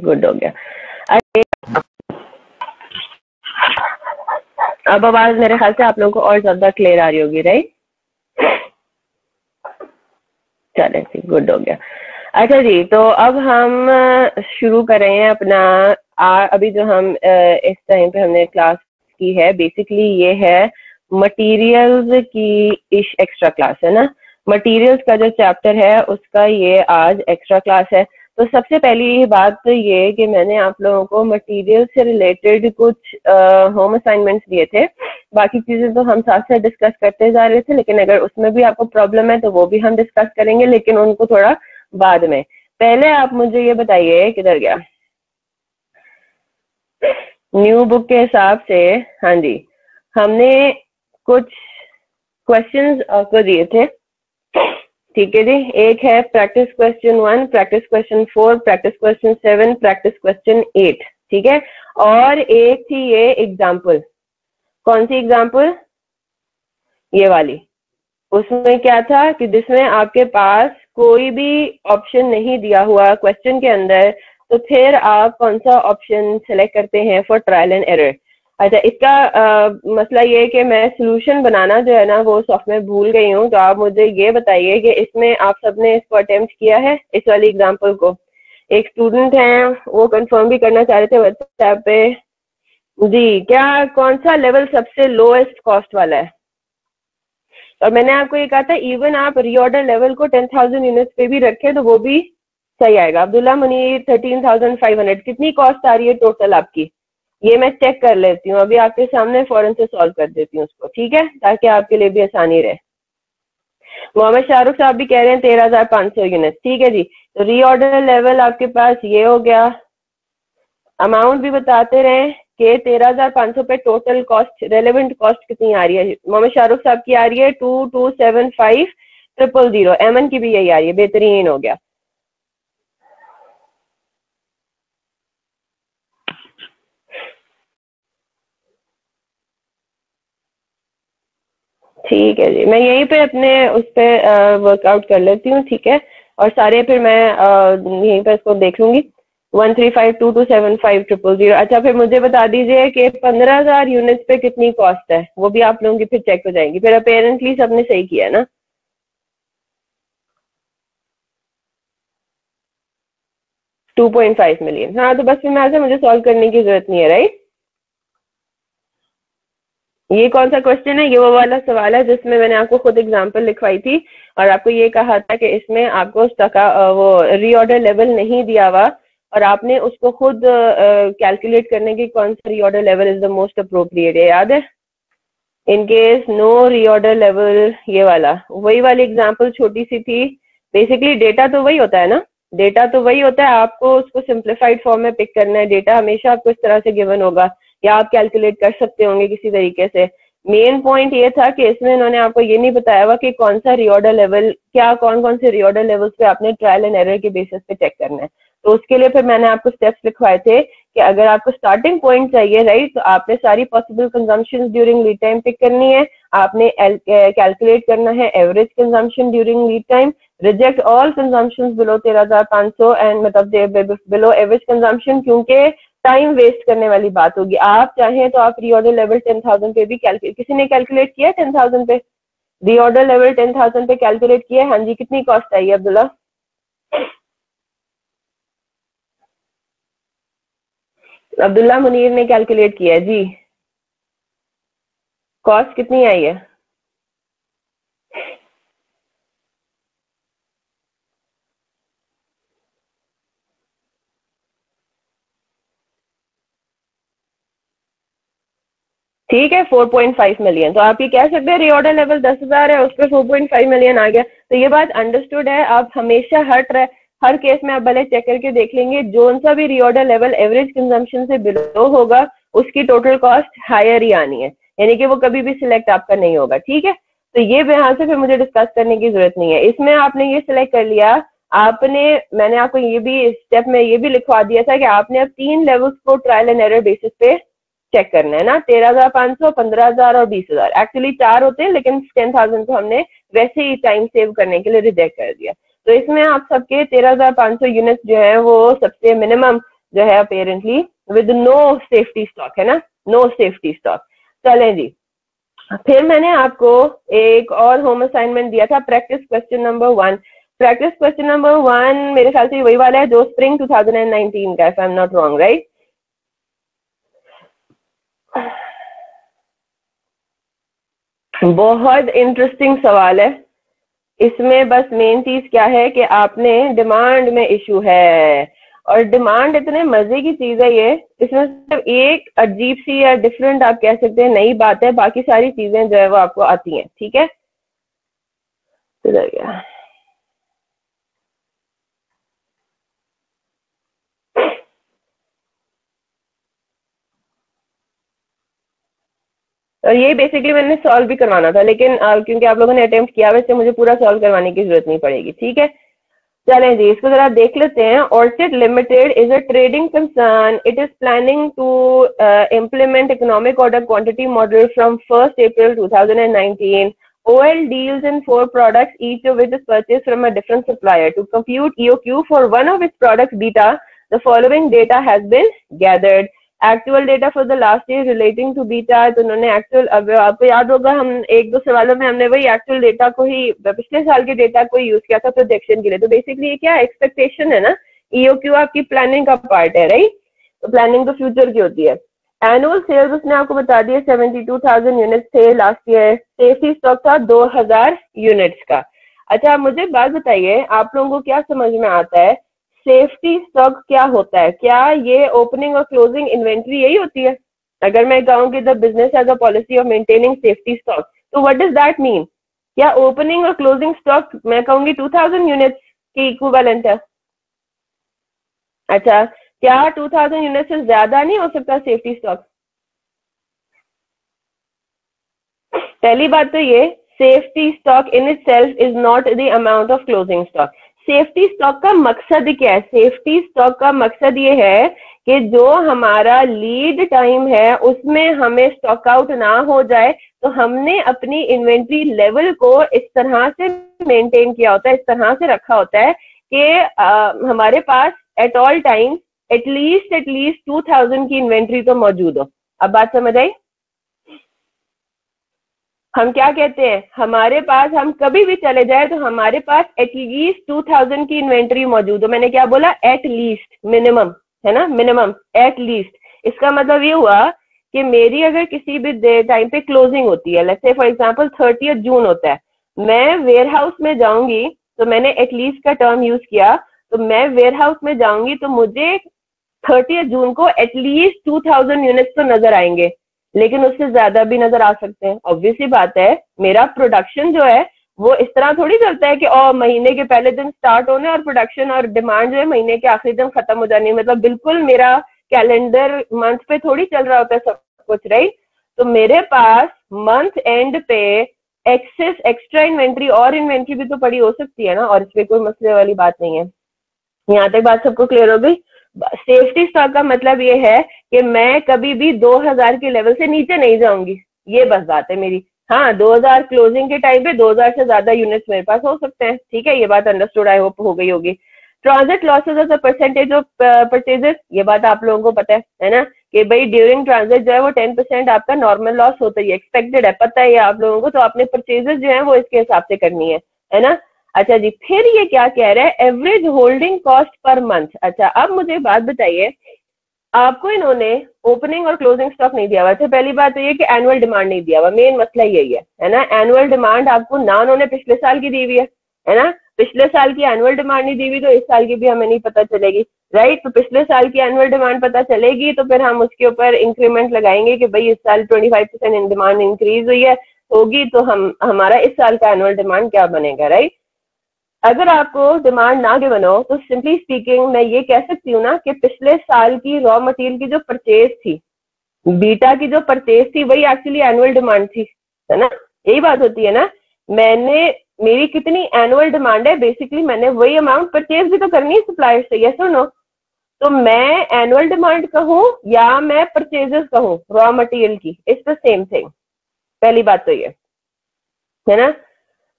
Good हो गया। अब आवाज मेरे ख्याल से आप लोगों को और ज्यादा क्लियर आ रही होगी, राइट? चले जी, गुड हो गया। अच्छा जी, तो अब हम शुरू कर रहे हैं अपना अभी जो हम इस टाइम पे हमने क्लास की है, बेसिकली ये है मटेरियल्स की एक्स्ट्रा क्लास है ना। मटेरियल्स का जो चैप्टर है उसका ये आज एक्स्ट्रा क्लास है। तो सबसे पहली बात तो ये कि मैंने आप लोगों को मटेरियल से रिलेटेड कुछ होम असाइनमेंट्स दिए थे। बाकी चीजें तो हम साथ साथ डिस्कस करते जा रहे थे, लेकिन अगर उसमें भी आपको प्रॉब्लम है तो वो भी हम डिस्कस करेंगे, लेकिन उनको थोड़ा बाद में। पहले आप मुझे ये बताइए किधर गया न्यू बुक के हिसाब से। हाँ जी, हमने कुछ क्वेश्चंस आपको दिए थे, ठीक है जी। एक है practice question 1, practice question 4, practice question 7, practice question 8, ठीक है। और एक थी ये एग्जाम्पल। कौन सी एग्जाम्पल? ये वाली। उसमें क्या था कि जिसमें आपके पास कोई भी ऑप्शन नहीं दिया हुआ क्वेश्चन के अंदर, तो फिर आप कौन सा ऑप्शन सेलेक्ट करते हैं फॉर ट्रायल एंड एरर। अच्छा, इसका मसला ये है कि मैं सोल्यूशन बनाना जो है ना वो सॉफ्टवेयर भूल गई हूँ। तो आप मुझे ये बताइए कि इसमें आप सबने इसको अटेम्प्ट किया है, इस वाली एग्जाम्पल को? एक स्टूडेंट है, वो कंफर्म भी करना चाह रहे थे व्हाट्सएप पे जी, क्या कौन सा लेवल सबसे लोएस्ट कॉस्ट वाला है? और मैंने आपको ये कहा था इवन आप रीऑर्डर लेवल को 10,000 यूनिट्स पे भी रखें तो वो भी सही आएगा। अब्दुल्ला मुनीर 13,500, कितनी कॉस्ट आ रही है टोटल आपकी? ये मैं चेक कर लेती हूँ, अभी आपके सामने फौरन से सॉल्व कर देती हूँ उसको, ठीक है, ताकि आपके लिए भी आसानी रहे। मोहम्मद शाहरुख साहब भी कह रहे हैं 13,500 यूनिट, ठीक है जी। तो रीऑर्डर लेवल आपके पास ये हो गया। अमाउंट भी बताते रहे कि 13,500 पे टोटल कॉस्ट, रेलेवेंट कॉस्ट कितनी आ रही है? मोहम्मद शाहरुख साहब की आ रही है 2275,000। एमन की भी यही आ रही है, बेहतरीन हो गया। ठीक है जी, मैं यहीं पे अपने उस पर वर्कआउट कर लेती हूँ, ठीक है। और सारे फिर मैं यहीं पे इसको देख लूंगी। 1352275,000। अच्छा, फिर मुझे बता दीजिए कि 15,000 यूनिट्स पे कितनी कॉस्ट है? वो भी आप लोगों की फिर चेक हो जाएंगी। फिर अपेरेंटली सबने सही किया है ना? 2.5 मिलियन। हाँ, तो बस फिर मैं मुझे सॉल्व करने की जरूरत नहीं है, राइट? ये कौन सा क्वेश्चन है? ये वो वाला सवाल है जिसमें मैंने आपको खुद एग्जांपल लिखवाई थी और आपको ये कहा था कि इसमें आपको वो रीऑर्डर लेवल नहीं दिया हुआ और आपने उसको खुद कैलकुलेट करने की कौन सा reorder level is the most appropriate है, याद है? In case no reorder level, ये वाला वही वाली एग्जांपल छोटी सी थी। बेसिकली डेटा तो वही होता है ना, डेटा तो वही होता है, आपको उसको सिंप्लीफाइड फॉर्म में पिक करना है। डेटा हमेशा आपको इस तरह से गिवन होगा या आप कैलकुलेट कर सकते होंगे किसी तरीके से। मेन पॉइंट ये था कि इसमें उन्होंने आपको ये नहीं बताया हुआ कि कौन सा रीऑर्डर लेवल, क्या कौन कौन से रीऑर्डर लेवल्स पे आपने ट्रायल एंड एरर के बेसिस पे चेक करना है। तो उसके लिए फिर मैंने आपको स्टेप्स लिखवाए थे कि अगर आपको स्टार्टिंग पॉइंट चाहिए, राइट, तो आपने सारी possible consumption during lead time pick करनी है। आपने कैलकुलेट करना है average consumption during lead time, reject all consumption below 13,500 and मतलब बिलो एवरेज कंजम्पशन, क्योंकि टाइम वेस्ट करने वाली बात होगी। आप चाहें तो आप रीऑर्डर लेवल 10,000 पे भी कैलकुलेट, किसी ने कैलकुलेट किया 10,000 पे? रीऑर्डर लेवल 10,000 पे कैलकुलेट किया? हाँ जी, कितनी कॉस्ट आई है अब्दुल्ला? अब्दुल्ला मुनीर ने कैलकुलेट किया है जी। कॉस्ट कितनी आई है? ठीक है, 4.5 मिलियन। तो आप ये कह सकते हैं रीऑर्डर लेवल 10,000 है, उस पर 4.5 मिलियन आ गया। तो ये बात अंडरस्टूड है। आप हमेशा हर केस में आप भले चेक करके देख लेंगे, जो सा भी रीऑर्डर लेवल एवरेज कंजम्पशन से बिलो होगा उसकी टोटल कॉस्ट हायर ही आनी है, यानी कि वो कभी भी सिलेक्ट आपका नहीं होगा, ठीक है। तो ये यहाँ से फिर मुझे डिस्कस करने की जरूरत नहीं है। इसमें आपने ये सिलेक्ट कर लिया, आपने, मैंने आपको ये भी स्टेप में ये भी लिखवा दिया था कि आपने अब 3 लेवल्स को ट्रायल एंड एरर बेसिस पे चेक करना है ना, 13,500, 15,000 और 20,000। एक्चुअली 4 होते हैं, लेकिन 10,000 को हमने वैसे ही टाइम सेव करने के लिए रिजेक्ट कर दिया। तो इसमें आप सबके 13,500 यूनिट्स जो है वो सबसे मिनिमम जो है apparently with no safety stock, है ना, नो सेफ्टी स्टॉक। चलें जी, फिर मैंने आपको एक और होम असाइनमेंट दिया था, practice question number 1। Practice question number 1 मेरे ख्याल से वही वाला है जो स्प्रिंग 2019 का, if I am not wrong, right. बहुत इंटरेस्टिंग सवाल है। इसमें बस मेन चीज क्या है कि आपने डिमांड में इशू है, और डिमांड इतने मजे की चीज है ये, इसमें सिर्फ एक अजीब सी या डिफरेंट आप कह सकते हैं नई बात है, बाकी सारी चीजें जो है वो आपको आती हैं, ठीक है। किधर गया, और ये बेसिकली मैंने सॉल्व भी करवाना था, लेकिन क्योंकि आप लोगों ने अटेम्प्ट किया, वैसे मुझे पूरा सॉल्व करवाने की जरूरत नहीं पड़ेगी, ठीक है। चलें जी, इसको जरा देख लेते हैं। Orchid Limited is a trading concern, it is planning to implement economic order quantity model from 1st April 2019. OL deals in 4 products, each of which is purchased from a different supplier. To compute EOQ for one of its products beta, the following data has been gathered. Actual data for the last year relating to Beta, तो उन्होंने actual, अब आपको याद होगा हम एक दो सवालों में हमने वही एक्चुअल डेटा को ही, पिछले साल के डेटा को यूज किया था प्रोजेक्शन के लिए। तो बेसिकली ये क्या एक्सपेक्टेशन है ना, ईओक्यू आपकी प्लानिंग का पार्ट है, राइट। तो प्लानिंग तो फ्यूचर की होती है। एनुअल सेल्स उसने आपको बता दिया 72,000 यूनिट्स थे लास्ट ईयर। सेफ्टी स्टॉक था 2,000 यूनिट्स का। अच्छा, मुझे बात बताइए, आप लोगों को क्या समझ में आता है सेफ्टी स्टॉक क्या होता है? क्या ये ओपनिंग और क्लोजिंग इन्वेंट्री यही होती है? अगर मैं कहूँ कि the business has a policy of maintaining safety stock, तो व्हाट डज दैट मीन? क्या ओपनिंग और क्लोजिंग स्टॉक मैं कहूंगी 2000 यूनिट्स की इक्विवेलेंट है? अच्छा, क्या 2000 यूनिट से ज्यादा नहीं हो सकता सेफ्टी स्टॉक? पहली बात तो ये, safety stock in itself is not the amount of closing stock. Safety stock का मकसद क्या है? सेफ्टी स्टॉक का मकसद ये है कि जो हमारा लीड टाइम है उसमें हमें स्टॉक आउट ना हो जाए, तो हमने अपनी इन्वेंट्री लेवल को इस तरह से मेंटेन किया होता है, इस तरह से रखा होता है कि हमारे पास एट ऑल टाइम एटलीस्ट 2000 की इन्वेंट्री तो मौजूद हो। अब बात समझ आई? हम क्या कहते हैं, हमारे पास, हम कभी भी चले जाए तो हमारे पास एटलीस्ट 2000 की इन्वेंट्री मौजूद हो। मैंने क्या बोला? एट लीस्ट, मिनिमम, है ना, मिनिमम, एट लीस्ट। इसका मतलब ये हुआ कि मेरी अगर किसी भी टाइम पे क्लोजिंग होती है, लेट्स से फॉर एग्जांपल 30 जून होता है, मैं वेयर हाउस में जाऊंगी, तो मैंने एटलीस्ट का टर्म यूज किया, तो मैं वेयर हाउस में जाऊंगी तो मुझे 30 जून को एटलीस्ट 2000 यूनिट्स तो नजर आएंगे, लेकिन उससे ज्यादा भी नजर आ सकते हैं। ऑब्वियसली बात है, मेरा प्रोडक्शन जो है वो इस तरह थोड़ी चलता है कि महीने के पहले दिन स्टार्ट होने और प्रोडक्शन और डिमांड जो है महीने के आखिरी दिन खत्म हो जानी, मतलब बिल्कुल मेरा कैलेंडर मंथ पे थोड़ी चल रहा होता है सब कुछ, राइट। तो मेरे पास मंथ एंड पे एक्सेस एक्स्ट्रा इन्वेंट्री और इन्वेंट्री भी तो पड़ी हो सकती है ना, और इसमें कोई मसले वाली बात नहीं है। यहाँ तक बात सबको क्लियर हो गई? सेफ्टी स्टॉक का मतलब ये है कि मैं कभी भी 2000 के लेवल से नीचे नहीं जाऊंगी, ये बस बात है मेरी। हाँ, 2000 क्लोजिंग के टाइम पे 2000 से ज्यादा यूनिट्स मेरे पास हो सकते हैं, ठीक है, ये बात अंडरस्टूड आई होप हो गई होगी। Transit losses as a percentage of purchases, ये बात आप लोगों को पता है ना, कि भाई ड्यूरिंग ट्रांजिट जो है वो 10% आपका नॉर्मल लॉस होता है, एक्सपेक्टेड है, पता है ये आप लोगों को, तो आपने परचेजेस जो है वो इसके हिसाब से करनी है ना। अच्छा जी, फिर ये क्या कह रहा है? Average holding cost per month. अच्छा, अब मुझे बात बताइए, आपको इन्होंने ओपनिंग और क्लोजिंग स्टॉक नहीं दिया हुआ। अच्छा, पहली बात तो ये कि एनुअल डिमांड नहीं दिया हुआ, मेन मसला यही है ना। एनुअल डिमांड आपको ना उन्होंने पिछले साल की दी हुई है ना, पिछले साल की एनुअल डिमांड नहीं दी हुई, तो इस साल की भी हमें नहीं पता चलेगी, राइट। तो पिछले साल की एनुअल डिमांड पता चलेगी तो फिर हम उसके ऊपर इंक्रीमेंट लगाएंगे कि भाई इस साल 25% डिमांड इंक्रीज हुई है, होगी, तो हमारा इस साल का एनुअल डिमांड क्या बनेगा, राइट। अगर आपको डिमांड ना गिवन हो तो सिंपली स्पीकिंग मैं ये कह सकती हूँ ना कि पिछले साल की रॉ मटेरियल की जो परचेज थी, बीटा की जो परचेज थी, वही एक्चुअली एनुअल डिमांड थी, है ना। यही बात होती है ना, मैंने, मेरी कितनी एनुअल डिमांड है, बेसिकली मैंने वही अमाउंट परचेज भी तो करनी है सप्लायर से, यस और नो। तो मैं एनुअल डिमांड कहूँ या मैं परचेजेस कहूँ रॉ मटेरियल की, इट्स द सेम थिंग। पहली बात तो ये है ना।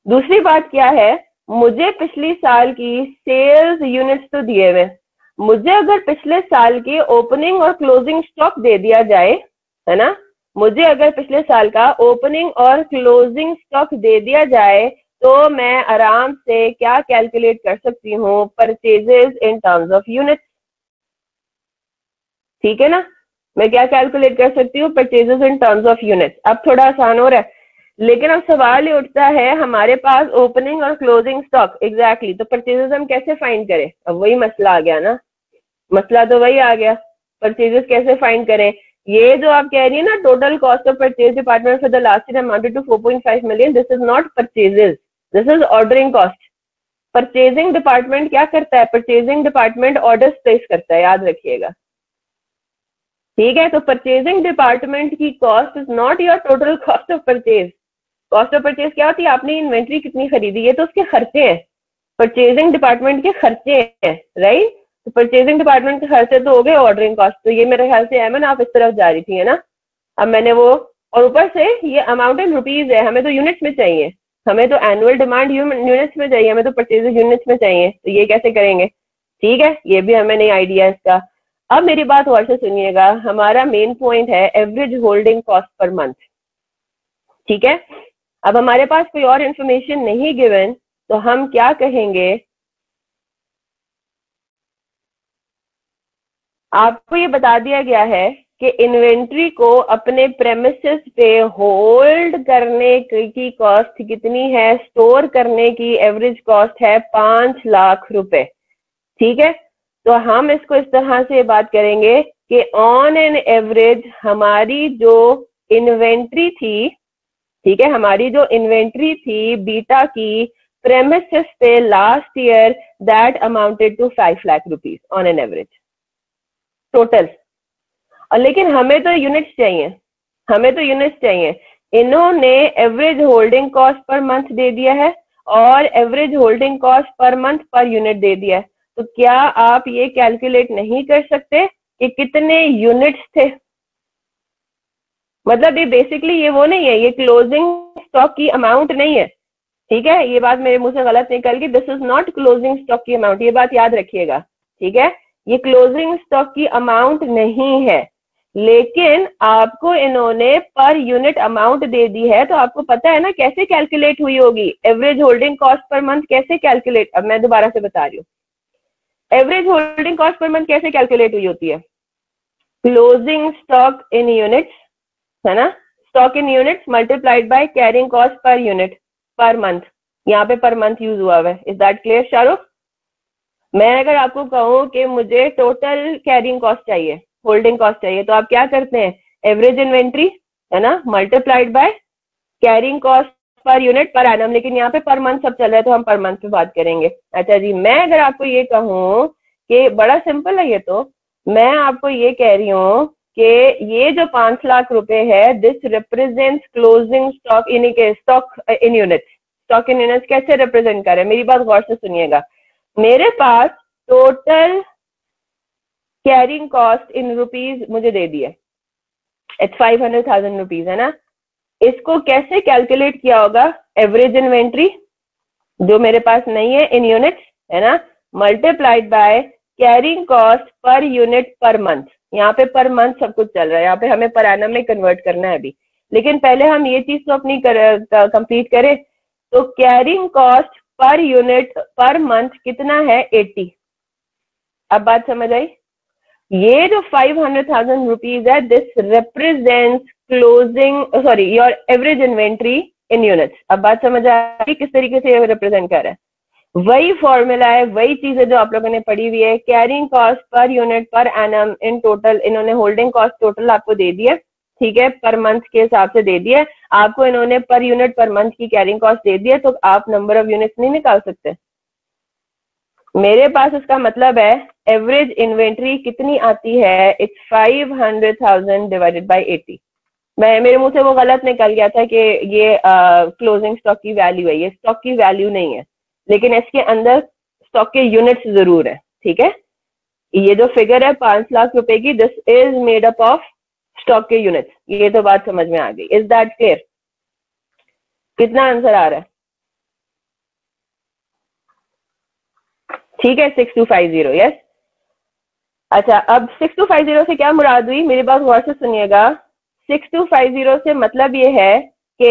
दूसरी बात क्या है, मुझे पिछली साल की सेल्स यूनिट्स तो दिए हुए, मुझे अगर पिछले साल की ओपनिंग और क्लोजिंग स्टॉक दे दिया जाए, है ना, मुझे अगर पिछले साल का ओपनिंग और क्लोजिंग स्टॉक दे दिया जाए तो मैं आराम से क्या कैलकुलेट कर सकती हूँ, purchases in terms of units. ठीक है ना, मैं क्या कैलकुलेट कर सकती हूँ, purchases in terms of units. अब थोड़ा आसान हो रहा है, लेकिन अब सवाल ये उठता है हमारे पास ओपनिंग और क्लोजिंग स्टॉक एग्जैक्टली, तो परचेजेस हम कैसे फाइंड करें? अब वही मसला आ गया ना, मसला तो वही आ गया, परचेजेस कैसे फाइंड करें? ये जो आप कह रही है ना, total cost of purchase department for the last year amounted to 4.5 million, this is not purchases, this is ordering cost. Purchasing department क्या करता है? परचेजिंग डिपार्टमेंट ऑर्डर्स प्लेस करता है, याद रखिएगा। ठीक है, तो परचेजिंग डिपार्टमेंट की cost is not your total cost of purchase. Cost of purchase क्या होती है? आपने इन्वेंट्री कितनी खरीदी है तो उसके खर्चे हैं, परचेजिंग डिपार्टमेंट के खर्चे हैं, राइट। तो परचेजिंग डिपार्टमेंट के खर्चे तो हो गए ऑर्डरिंग कॉस्ट। तो ये मेरे ख्याल से एमन आप इस तरफ जा रही थी, है ना? अब मैंने वो, और ऊपर से ये अमाउंट इन रुपीज है, हमें तो यूनिट्स में चाहिए, हमें तो एनुअल डिमांड यूनिट्स में चाहिए, हमें तो परचेज यूनिट्स में चाहिए, तो ये कैसे करेंगे? ठीक है, ये भी हमें नहीं आइडिया इसका। अब मेरी बात और से सुनिएगा, हमारा मेन पॉइंट है average holding cost per month. ठीक है, अब हमारे पास कोई और इंफॉर्मेशन नहीं गिवन, तो हम क्या कहेंगे, आपको ये बता दिया गया है कि इन्वेंट्री को अपने प्रेमिसेस पे होल्ड करने की कॉस्ट कितनी है, स्टोर करने की एवरेज कॉस्ट है 5 लाख रुपए। ठीक है, तो हम इसको इस तरह से बात करेंगे कि ऑन एन एवरेज हमारी जो इन्वेंट्री थी, ठीक है, हमारी जो इन्वेंट्री थी बीटा की प्रेमिसेस पे last year, that amounted to 5 lakh rupees on an average total. और लेकिन हमें तो यूनिट्स चाहिए, हमें तो यूनिट्स चाहिए। इन्होंने average holding cost per month दे दिया है और average holding cost per month per unit दे दिया है, तो क्या आप ये कैलकुलेट नहीं कर सकते कि कितने यूनिट्स थे? मतलब ये बेसिकली ये वो नहीं है, ये क्लोजिंग स्टॉक की अमाउंट नहीं है। ठीक है, ये बात मेरे मुंह से गलत निकल गई, this is not closing stock की अमाउंट, ये बात याद रखिएगा। ठीक है, ये क्लोजिंग स्टॉक की अमाउंट नहीं है, लेकिन आपको इन्होंने पर यूनिट अमाउंट दे दी है, तो आपको पता है ना कैसे कैलकुलेट हुई होगी average holding cost per month, कैसे कैलकुलेट, अब मैं दोबारा से बता रही हूँ, average holding cost per month कैसे कैलकुलेट हुई होती है? क्लोजिंग स्टॉक इन यूनिट्स, है ना, stock in units multiplied by carrying cost per unit per month. यहाँ पे पर मंथ यूज हुआ है, इज दैट क्लियर शाहरुख? मैं अगर आपको कहूँ कि मुझे टोटल कैरिंग कॉस्ट चाहिए, होल्डिंग कॉस्ट चाहिए, तो आप क्या करते हैं, एवरेज इन्वेंट्री, है ना, multiplied by carrying cost per unit per annum, लेकिन यहाँ पे पर मंथ सब चल रहा है तो हम पर मंथ पे बात करेंगे। अच्छा जी, मैं अगर आपको ये कहूँ कि बड़ा सिंपल है ये, तो मैं आपको ये कह रही हूँ कि ये जो 5 लाख रुपए है, this represents closing stock in stock in unit. Stock in unit कैसे रिप्रेजेंट कर रहे हैं, मेरी बात गौर से सुनिएगा। मेरे पास total carrying cost in rupees मुझे दे दिया, इट्स 500,000 रुपीज, है ना। इसको कैसे कैलकुलेट किया होगा, एवरेज इन्वेंट्री जो मेरे पास नहीं है इन यूनिट्स, है ना, multiplied by carrying cost per unit per month. यहाँ पे पर मंथ सब कुछ चल रहा है, यहाँ पे हमें पर एनम में कन्वर्ट करना है अभी, लेकिन पहले हम ये चीज तो अपनी कंप्लीट करें। तो carrying cost per unit per month कितना है, 80। अब बात समझ आई? ये जो 500,000 रुपीज है, this represents closing, sorry, your average inventory in units. अब बात समझ आ रही किस तरीके से ये रिप्रेजेंट कर रहा है? वही फॉर्मूला है, वही चीजें जो आप लोगों ने पढ़ी हुई है, carrying cost per unit per annum in total. इन्होंने होल्डिंग कॉस्ट टोटल आपको दे दिया, ठीक है, पर मंथ के हिसाब से दे दिया आपको, इन्होंने पर यूनिट पर मंथ की कैरिंग कॉस्ट दे दिया, तो आप नंबर ऑफ यूनिट्स नहीं निकाल सकते। मेरे पास इसका मतलब है एवरेज इन्वेंट्री कितनी आती है, इट्स 500,000 डिवाइडेड बाय 80। मैं, मेरे मुंह से वो गलत निकल गया था कि ये क्लोजिंग स्टॉक की वैल्यू है, ये स्टॉक की वैल्यू नहीं है, लेकिन इसके अंदर स्टॉक के यूनिट्स जरूर है। ठीक है, ये जो फिगर है 5 लाख रुपए की, this is made up of stock के यूनिट्स। ये तो बात समझ में आ गई, इज दैट क्लियर? कितना आंसर आ रहा है? ठीक है, 6250, यस। अच्छा, अब 6250 से क्या मुराद हुई, मेरी बात गौर से सुनिएगा। 6250 से मतलब ये है कि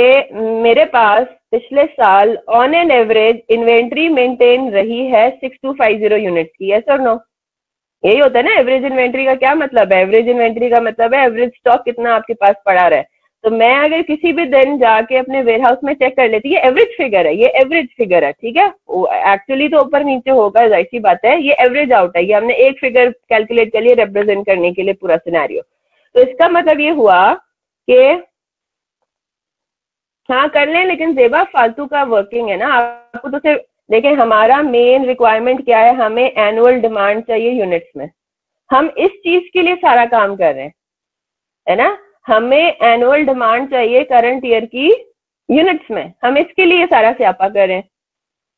मेरे पास पिछले साल on an average inventory maintain रही है 6250 यूनिट्स की, यस और नो? यही होता है ना एवरेज इन्वेंट्री का। क्या मतलब है एवरेज इन्वेंट्री का? मतलब है एवरेज स्टॉक कितना आपके पास पड़ा रहा है। तो मैं अगर किसी भी दिन जाके अपने वेयर हाउस में चेक कर लेती, ये एवरेज फिगर है, ये एवरेज फिगर है, ठीक है। एक्चुअली तो ऊपर नीचे होगा, जाहिर सी बात है, ये एवरेज आउट है, ये हमने एक फिगर कैलकुलेट कर लिए रिप्रेजेंट करने के लिए पूरा सिनेरियो। तो इसका मतलब ये हुआ कि हाँ कर लें, लेकिन जेबा फालतू का वर्किंग है ना, आपको तो सिर्फ देखें, हमारा मेन रिक्वायरमेंट क्या है, हमें एनुअल डिमांड चाहिए यूनिट्स में। हम इस चीज के लिए सारा काम कर रहे हैं, है ना। हमें एनुअल डिमांड चाहिए करंट ईयर की यूनिट्स में, हम इसके लिए सारा स्यापा कर रहे हैं।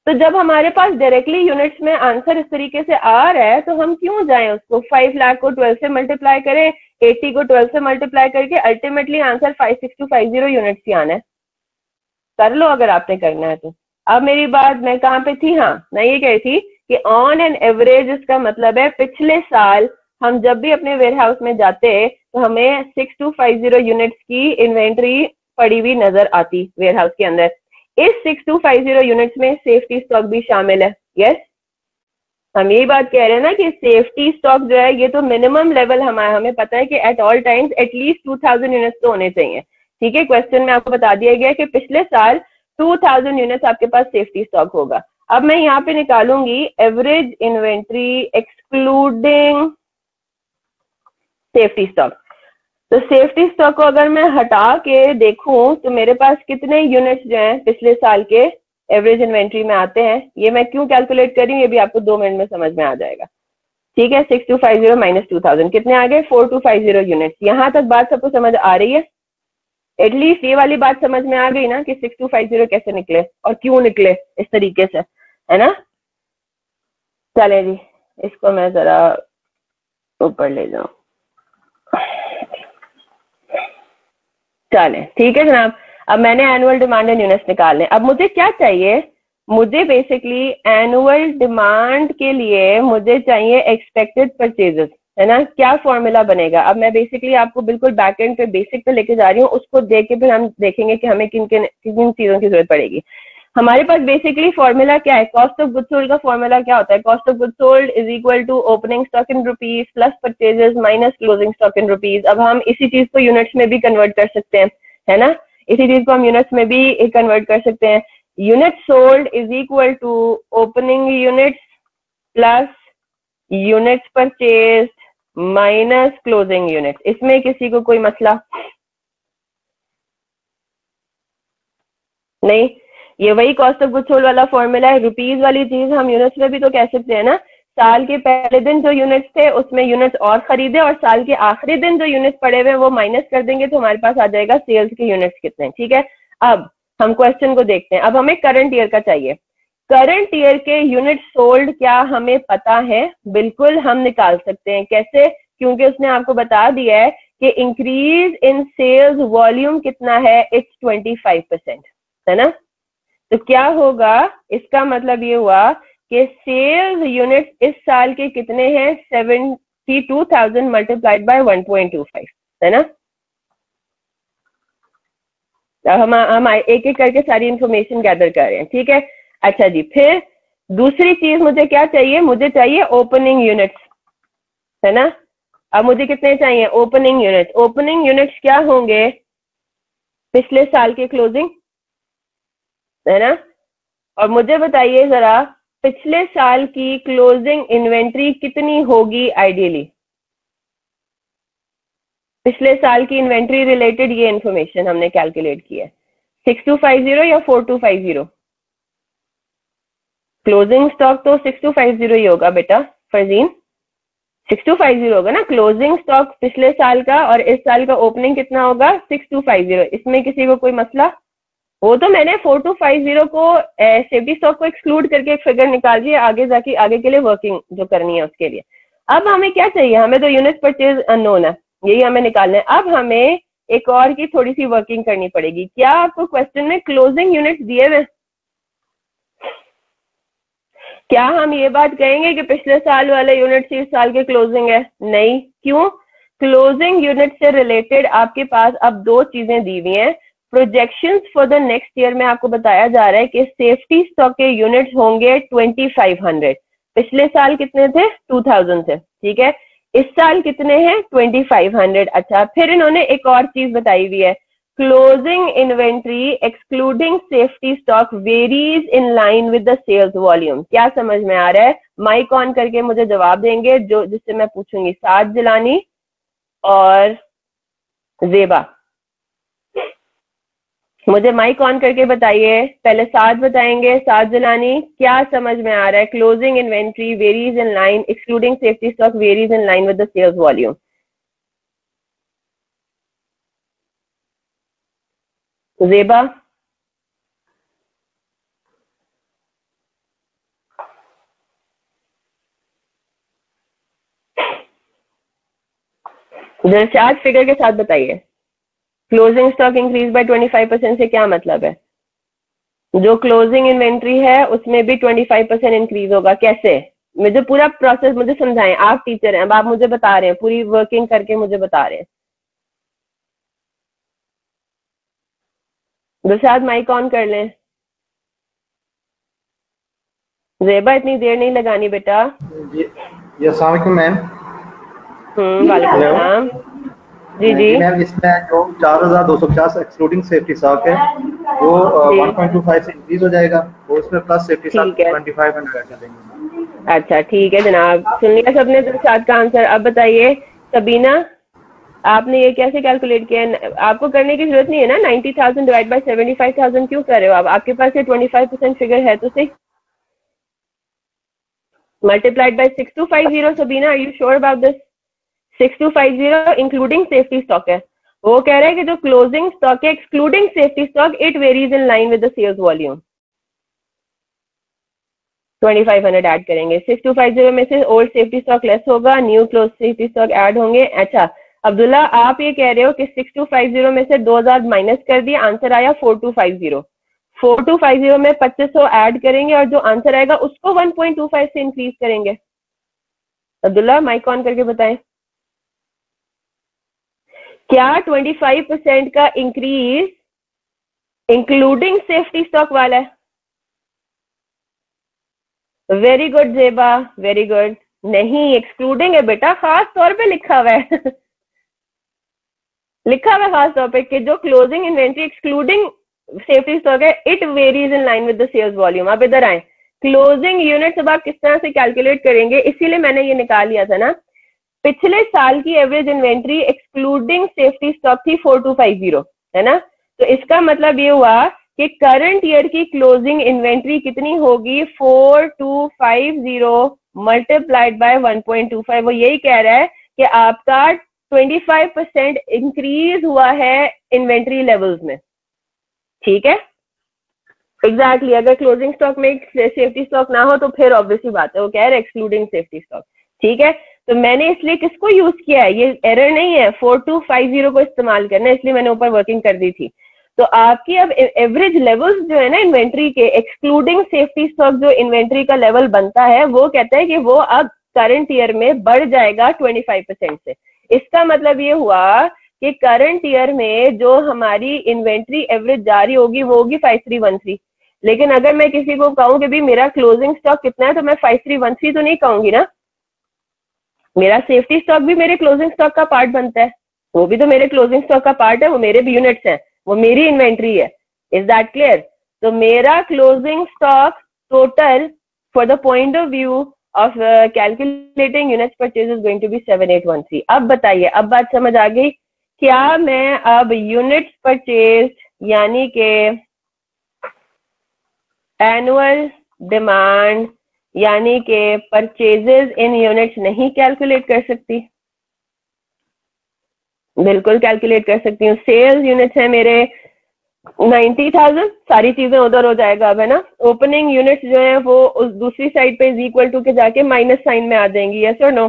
तो जब हमारे पास डायरेक्टली यूनिट्स में आंसर इस तरीके से आ रहा है, तो हम क्यों जाएं उसको 5 लाख को 12 से मल्टीप्लाई करें, 80 को 12 से मल्टीप्लाई करके अल्टीमेटली आंसर 56250 यूनिट्स ही आना है। कर लो अगर आपने करना है तो। अब मेरी बात, मैं कहाँ पे थी, हाँ मैं ये कह रही थी कि ऑन एन एवरेज इसका मतलब है पिछले साल हम जब भी अपने वेयर हाउस में जाते तो हमें 6250 यूनिट्स की इन्वेंट्री पड़ी हुई नजर आती वेयर हाउस के अंदर। इस 6250 यूनिट्स में सेफ्टी स्टॉक भी शामिल है, यस। हम यही बात कह रहे हैं ना कि सेफ्टी स्टॉक जो है ये तो मिनिमम लेवल हमें पता है कि at all times at least 2000 units तो होने चाहिए, ठीक है। क्वेश्चन में आपको बता दिया गया कि पिछले साल 2000 यूनिट्स आपके पास सेफ्टी स्टॉक होगा। अब मैं यहाँ पे निकालूंगी average inventory excluding safety stock. तो सेफ्टी स्टॉक को अगर मैं हटा के देखूं तो मेरे पास कितने यूनिट्स जो हैं पिछले साल के एवरेज इन्वेंट्री में आते हैं। ये मैं क्यों कैलकुलेट कर रही हूँ ये भी आपको 2 मिनट में समझ में आ जाएगा, ठीक है। 6250 माइनस 2000 कितने आ गए, 4250 यूनिट्स। यहाँ तक बात सबको समझ आ रही है? एटलीस्ट ये वाली बात समझ में आ गई ना कि 6250 कैसे निकले और क्यों निकले इस तरीके से, है ना। चले जी, इसको मैं जरा ऊपर ले जाऊं। चले ठीक है जनाब। अब मैंने एनुअल डिमांड एंड यूनिट्स निकालने। अब मुझे क्या चाहिए, मुझे बेसिकली एनुअल डिमांड के लिए मुझे चाहिए एक्सपेक्टेड परचेजेस, है ना। क्या फॉर्मूला बनेगा? अब मैं बेसिकली आपको बिल्कुल बैक एंड पे बेसिक पे लेके जा रही हूँ, उसको देख के फिर हम देखेंगे कि हमें किन किन किन चीजों की जरूरत पड़ेगी। हमारे पास बेसिकली फॉर्मूला क्या है, कॉस्ट ऑफ गुड्स सोल्ड का फॉर्मूला क्या होता है, cost of goods sold is equal to opening stock in rupees plus purchases minus closing stock in rupees. अब हम इसी चीज को यूनिट्स में भी कन्वर्ट कर सकते हैं, है ना। इसी चीज को हम यूनिट्स में भी कन्वर्ट कर सकते हैं। Unit sold is equal to opening units plus units purchase minus closing units. इसमें किसी को कोई मसला नहीं? ये वही कॉस्ट ऑफ गुड्स सोल्ड वाला फॉर्मूला है। रुपीज वाली चीज हम यूनिट्स में भी तो कह सकते हैं ना। साल के पहले दिन जो यूनिट्स थे उसमें यूनिट्स और खरीदे और साल के आखिरी दिन जो यूनिट्स पड़े हुए वो माइनस कर देंगे तो हमारे पास आ जाएगा सेल्स के यूनिट्स कितने, ठीक है। अब हम क्वेश्चन को देखते हैं। अब हमें करंट ईयर का चाहिए। करंट ईयर के यूनिट सोल्ड क्या हमें पता है? बिल्कुल हम निकाल सकते हैं। कैसे? क्योंकि उसने आपको बता दिया है कि इंक्रीज इन सेल्स वॉल्यूम कितना है, इट्स 25%, है ना। तो क्या होगा, इसका मतलब ये हुआ कि सेल्स यूनिट इस साल के कितने हैं, 72,000 मल्टीप्लाइड बाय 1.25, है ना। हम एक एक करके सारी इंफॉर्मेशन गैदर कर रहे हैं, ठीक है। अच्छा जी, फिर दूसरी चीज मुझे क्या चाहिए, मुझे चाहिए ओपनिंग यूनिट्स, है ना। अब मुझे कितने चाहिए ओपनिंग यूनिट्स? ओपनिंग यूनिट्स क्या होंगे, पिछले साल के क्लोजिंग, है ना। और मुझे बताइए जरा पिछले साल की क्लोजिंग इन्वेंट्री कितनी होगी आइडियली? पिछले साल की इन्वेंट्री रिलेटेड ये इंफॉर्मेशन हमने कैलकुलेट की है। 6250 या 4250? क्लोजिंग स्टॉक तो 6250 ही होगा बेटा फरजीन, 6250 होगा ना क्लोजिंग स्टॉक पिछले साल का, और इस साल का ओपनिंग कितना होगा 6250। इसमें किसी को कोई मसला? वो तो मैंने 4250 को सेफ्टी स्टॉक को एक्सक्लूड करके एक फिगर निकाल दी है, आगे जाके आगे के लिए वर्किंग जो करनी है उसके लिए। अब हमें क्या चाहिए, हमें तो यूनिट परचेज अननोन है, यही हमें निकालना है। अब हमें एक और की थोड़ी सी वर्किंग करनी पड़ेगी। क्या आपको क्वेश्चन में क्लोजिंग यूनिट दिए हुए? क्या हम ये बात कहेंगे कि पिछले साल वाले यूनिट इस साल के क्लोजिंग है? नहीं। क्यों? क्लोजिंग यूनिट से रिलेटेड आपके पास अब दो चीजें दी हुई हैं। Projections for the next year में आपको बताया जा रहा है कि सेफ्टी स्टॉक के यूनिट्स होंगे 2500। पिछले साल कितने थे? 2000 थे। ठीक है, इस साल कितने हैं? 2500। अच्छा, फिर इन्होंने एक और चीज बताई हुई है, closing inventory excluding safety stock varies in line with the sales volume. क्या समझ में आ रहा है? माइक ऑन करके मुझे जवाब देंगे जो जिससे मैं पूछूंगी। साद जिलानी और जेबा, मुझे माइक ऑन करके बताइए। पहले साद बताएंगे, साद जिलानी, क्या समझ में आ रहा है? Closing inventory varies in line excluding safety stock varies in line with the sales volume. Zeba, Dilshad figure के साथ बताइए। क्लोजिंग स्टॉक इंक्रीज बाय 25% से क्या मतलब है? जो क्लोजिंग इन्वेंट्री है उसमें भी 25% इंक्रीज होगा। कैसे? मुझे पूरा प्रोसेस मुझे समझाएं। आप टीचर हैं, अब आप मुझे बता रहे हैं, पूरी वर्किंग करके मुझे बता रहे हैं। दिलशाद माइक ऑन कर लें। जेबा, इतनी देर नहीं लगानी बेटा। जी अस्सलाम वालेकुम मैम। वालेकुम हेलो सलाम। जी जी जी मैम, इसमें जो 4250 एक्सक्लूडिंग सेफ्टी स्टॉक है वो जी, 1.25 से इंक्रीज हो जाएगा, और उसमें प्लस सेफ्टी स्टॉक ठीक है। 2500 ऐड कर देंगे। अच्छा ठीक है जनाब, सुन लिया सबने दिलशाद का आंसर। अब बताइए सबीना, आपने ये कैसे कैलकुलेट किया है? आपको करने की जरूरत नहीं है ना। 90,000 डिवाइड बाय 75,000 क्यों कर रहे हो आप? आपके पास ये 25% फिगर है तो सही। Multiplied by 6250। Sabina, are you sure about this? 6250 including safety stock है। वो कह रहा है कि जो क्लोजिंग स्टॉक है excluding safety stock it varies in line with the sales volume. 2500 add करेंगे। 6250 में से ओल्ड सेफ्टी स्टॉक लेस होगा, new close safety stock add होंगे। अच्छा अब्दुल्ला, आप ये कह रहे हो कि 6250 में से 2000 माइनस कर दिया, आंसर आया 4250। 4250 में 2500 ऐड करेंगे और जो आंसर आएगा उसको 1.25 से इंक्रीज करेंगे। अब्दुल्ला माइक ऑन करके बताएं, क्या 25% का इंक्रीज इंक्लूडिंग सेफ्टी स्टॉक वाला है? वेरी गुड जेबा, वेरी गुड। नहीं, एक्सक्लूडिंग है बेटा, खास तौर पे लिखा हुआ है लिखा हुआ है खास तौर पे कि जो closing inventory excluding safety stock है it varies in line with the sales volume. अब इधर आए, क्लोजिंग यूनिट्स अब आप किस तरह से कैलकुलेट करेंगे, इसीलिए मैंने ये निकाल लिया था ना। पिछले साल की average inventory excluding safety stock थी 4250, है ना। तो इसका मतलब ये हुआ कि करंट ईयर की क्लोजिंग इन्वेंट्री कितनी होगी? 4250 मल्टीप्लाइड बाय 1.25। वो यही कह रहा है कि आपका 25% इंक्रीज हुआ है इन्वेंट्री लेवल्स में। ठीक है, एग्जैक्टली अगर क्लोजिंग स्टॉक में सेफ्टी स्टॉक ना हो तो फिर ऑब्वियसली बात है, वो कह रहे एक्सक्लूडिंग सेफ्टी स्टॉक। ठीक है, तो मैंने इसलिए किसको यूज किया है, ये एरर नहीं है, 4250 को इस्तेमाल करना है, इसलिए मैंने ऊपर वर्किंग कर दी थी। तो आपकी अब एवरेज लेवल्स जो है ना इन्वेंट्री के एक्सक्लूडिंग सेफ्टी स्टॉक, जो इन्वेंट्री का लेवल बनता है वो कहता है कि वो अब करंट ईयर में बढ़ जाएगा 25% से। इसका मतलब ये हुआ कि करंट ईयर में जो हमारी इन्वेंट्री एवरेज जारी होगी वो होगी 5313। लेकिन अगर मैं किसी को कहूं कि भी मेरा क्लोजिंग स्टॉक कितना है, तो मैं 5313 तो नहीं कहूंगी ना। मेरा सेफ्टी स्टॉक भी मेरे क्लोजिंग स्टॉक का पार्ट बनता है, वो भी तो मेरे क्लोजिंग स्टॉक का पार्ट है, वो मेरे भी यूनिट्स हैं, वो मेरी इन्वेंट्री है। Is that clear? तो मेरा closing stock total for the point of view of calculating units purchase is going to be 7813। अब बताइए, अब बात समझ आ गई? क्या मैं अब यूनिट्स परचेज यानी कि एनुअल डिमांड यानी कि परचेजेस इन यूनिट्स नहीं कैलकुलेट कर सकती? बिल्कुल कैलकुलेट कर सकती हूँ। सेल्स यूनिट्स है मेरे 90,000, सारी चीजें उधर हो जाएगा अब, है ना। ओपनिंग यूनिट्स जो है वो उस दूसरी साइड पे इज इक्वल टू के जाके माइनस साइन में आ जाएंगी, यस और नो।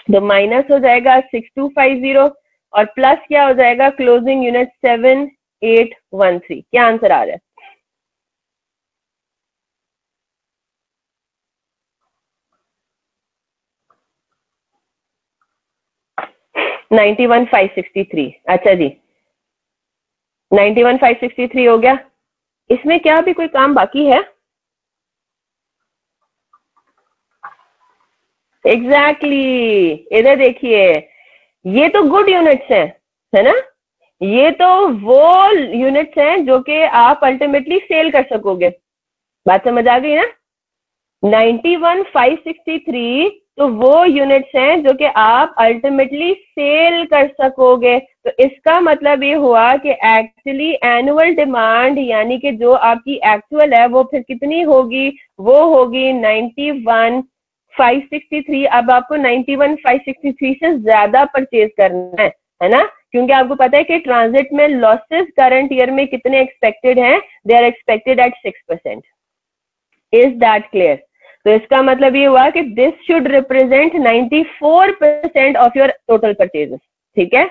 तो माइनस हो जाएगा 6250 और प्लस क्या हो जाएगा? Closing unit 7813। क्या आंसर आ रहा है? 91,563। अच्छा जी, 91,563 हो गया। इसमें क्या भी कोई काम बाकी है? एग्जैक्टली इधर देखिए, ये तो गुड यूनिट्स हैं, है ना? ये तो वो यूनिट्स हैं जो कि आप अल्टीमेटली सेल कर सकोगे। बात समझ आ गई ना? 91,563 तो वो यूनिट्स हैं जो कि आप अल्टीमेटली सेल कर सकोगे। तो इसका मतलब ये हुआ कि एक्चुअली एनुअल डिमांड यानी कि जो आपकी एक्चुअल है वो फिर कितनी होगी? वो होगी 91,563। अब आपको 91,563 से ज्यादा परचेज करना है ना? क्योंकि आपको पता है कि ट्रांजिट में लॉसेस करंट ईयर में कितने एक्सपेक्टेड हैं? They are expected at 6%। Is that clear? तो इसका मतलब ये हुआ कि this should represent 94% of your total purchases. ठीक है,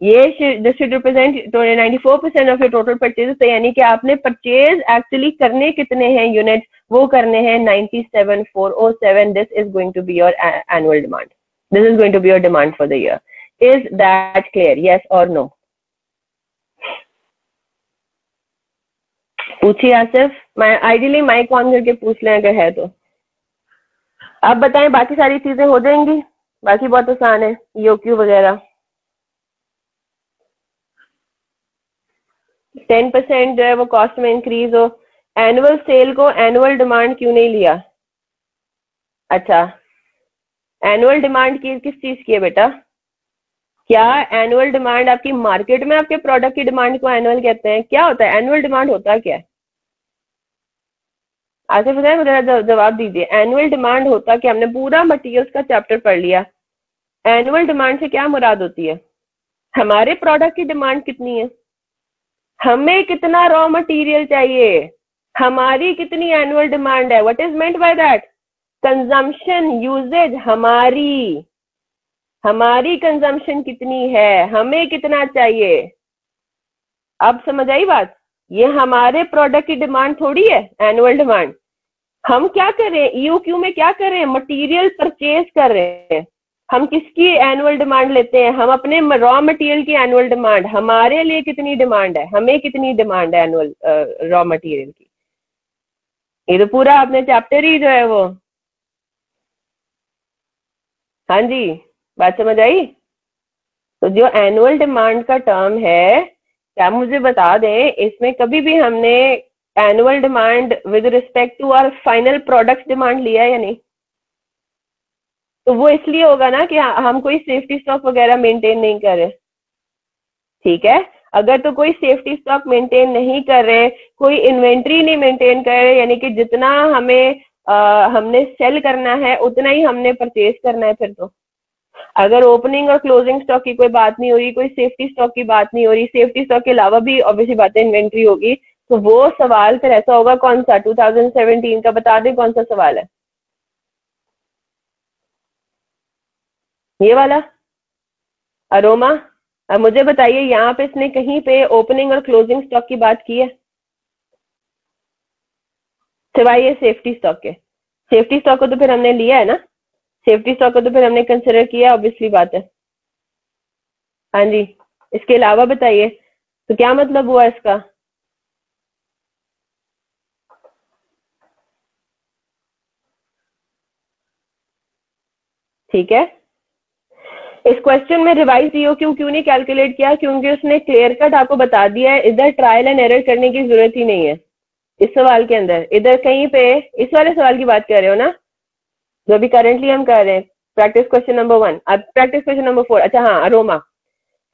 ये this should represent 94% of your total purchases. तो यानी कि आपने परचेज एक्चुअली करने कितने हैं यूनिट? वो करने हैं 97,407। This is going to be your annual demand. This is going to be your demand for the year. Is that clear? Yes और नो? पूछिए आसिफ, मैं आइडियली माइक ऑन करके पूछ लें अगर है तो। आप बताएं, बाकी सारी चीजें हो जाएंगी, बाकी बहुत आसान है, ईओक्यू वगैरह। 10% जो है वो कॉस्ट में इंक्रीज हो। एनुअल सेल को एनुअल डिमांड क्यों नहीं लिया? अच्छा, एनुअल डिमांड की किस चीज की है बेटा? क्या एनुअल डिमांड आपकी मार्केट में आपके प्रोडक्ट की डिमांड को एनुअल कहते हैं? क्या होता है एनुअल डिमांड? होता क्या है? आसिफ बताए, मुझे जवाब दीजिए। एनुअल डिमांड होता क्या? हमने पूरा मटेरियल्स का चैप्टर पढ़ लिया। एनुअल डिमांड से क्या मुराद होती है? हमारे प्रोडक्ट की डिमांड कितनी है, हमें कितना रॉ मटेरियल चाहिए, हमारी कितनी एनुअल डिमांड है। What is meant by that? Consumption, usages. हमारी कंजम्पशन कितनी है, हमें कितना चाहिए। अब समझ आई बात? ये हमारे प्रोडक्ट की डिमांड थोड़ी है एनुअल डिमांड। हम क्या कर रहे हैं ईओक्यू में? क्या कर रहे हैं? मटेरियल परचेज कर रहे हैं। हम किसकी एनुअल डिमांड लेते हैं? हम अपने रॉ मटेरियल की एनुअल डिमांड। हमारे लिए कितनी डिमांड है, हमें कितनी डिमांड है एनुअल रॉ मटेरियल की। ये तो पूरा आपने चैप्टर ही जो है वो। हाँ जी, बात समझ आई? तो जो एनुअल डिमांड का टर्म है, क्या मुझे बता दें, इसमें कभी भी हमने annual demand with respect to our final product demand लिया है या नहीं? तो वो इसलिए होगा ना कि हम कोई सेफ्टी स्टॉक वगैरह मेंटेन नहीं कर रहे। ठीक है, अगर तो कोई सेफ्टी स्टॉक मेंटेन नहीं कर रहे, कोई इन्वेंट्री नहीं मेंटेन कर रहे, यानी कि जितना हमें हमने सेल करना है उतना ही हमने परचेज करना है। फिर तो अगर ओपनिंग और क्लोजिंग स्टॉक की कोई बात नहीं हो रही, कोई सेफ्टी स्टॉक की बात नहीं हो रही, सेफ्टी स्टॉक के अलावा भी ऑब्वियसली बातें इन्वेंट्री होगी, तो वो सवाल फिर ऐसा होगा कौन सा? 2017 का बता दें कौन सा सवाल है? ये वाला अरोमा। अब मुझे बताइए, यहाँ पे इसने कहीं पे ओपनिंग और क्लोजिंग स्टॉक की बात की है सिवाय ये सेफ्टी स्टॉक के? सेफ्टी स्टॉक को तो फिर हमने लिया है ना, सेफ्टी स्टॉक को तो फिर हमने कंसिडर किया, ऑब्वियसली बात है। हाँ जी, इसके अलावा बताइए, तो क्या मतलब हुआ इसका? ठीक है, इस क्वेश्चन में रिवाइज ईओक्यू क्यों नहीं कैलकुलेट किया? क्योंकि उसने क्लियर कट आपको बता दिया है, इधर ट्रायल एंड एरर करने की जरूरत ही नहीं है इस सवाल के अंदर। इधर कहीं पे इस वाले सवाल की बात कर रहे हो ना, जो अभी करंटली हम कर रहे हैं, प्रैक्टिस क्वेश्चन नंबर 1। अब प्रैक्टिस क्वेश्चन नंबर 4। अच्छा हाँ अरोमा,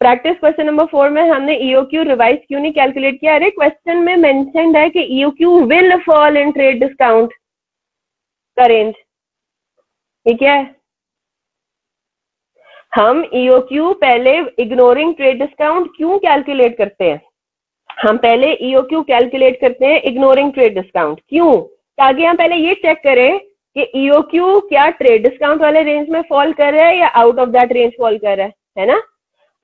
प्रैक्टिस क्वेश्चन नंबर 4 में हमने ईओक्यू रिवाइज क्यों नहीं कैलकुलेट किया? अरे क्वेश्चन में मेंशन्ड है कि EOQ will fall in trade discount का रेंज। ठीक है, हम ईओक्यू पहले इग्नोरिंग ट्रेड डिस्काउंट क्यों कैलकुलेट करते हैं? हम पहले ईओक्यू कैलकुलेट करते हैं इग्नोरिंग ट्रेड डिस्काउंट। क्यों? ताकि हम पहले ये चेक करें कि ईओक्यू क्या ट्रेड डिस्काउंट वाले रेंज में फॉल कर रहा है या out of that range fall कर रहा है ना?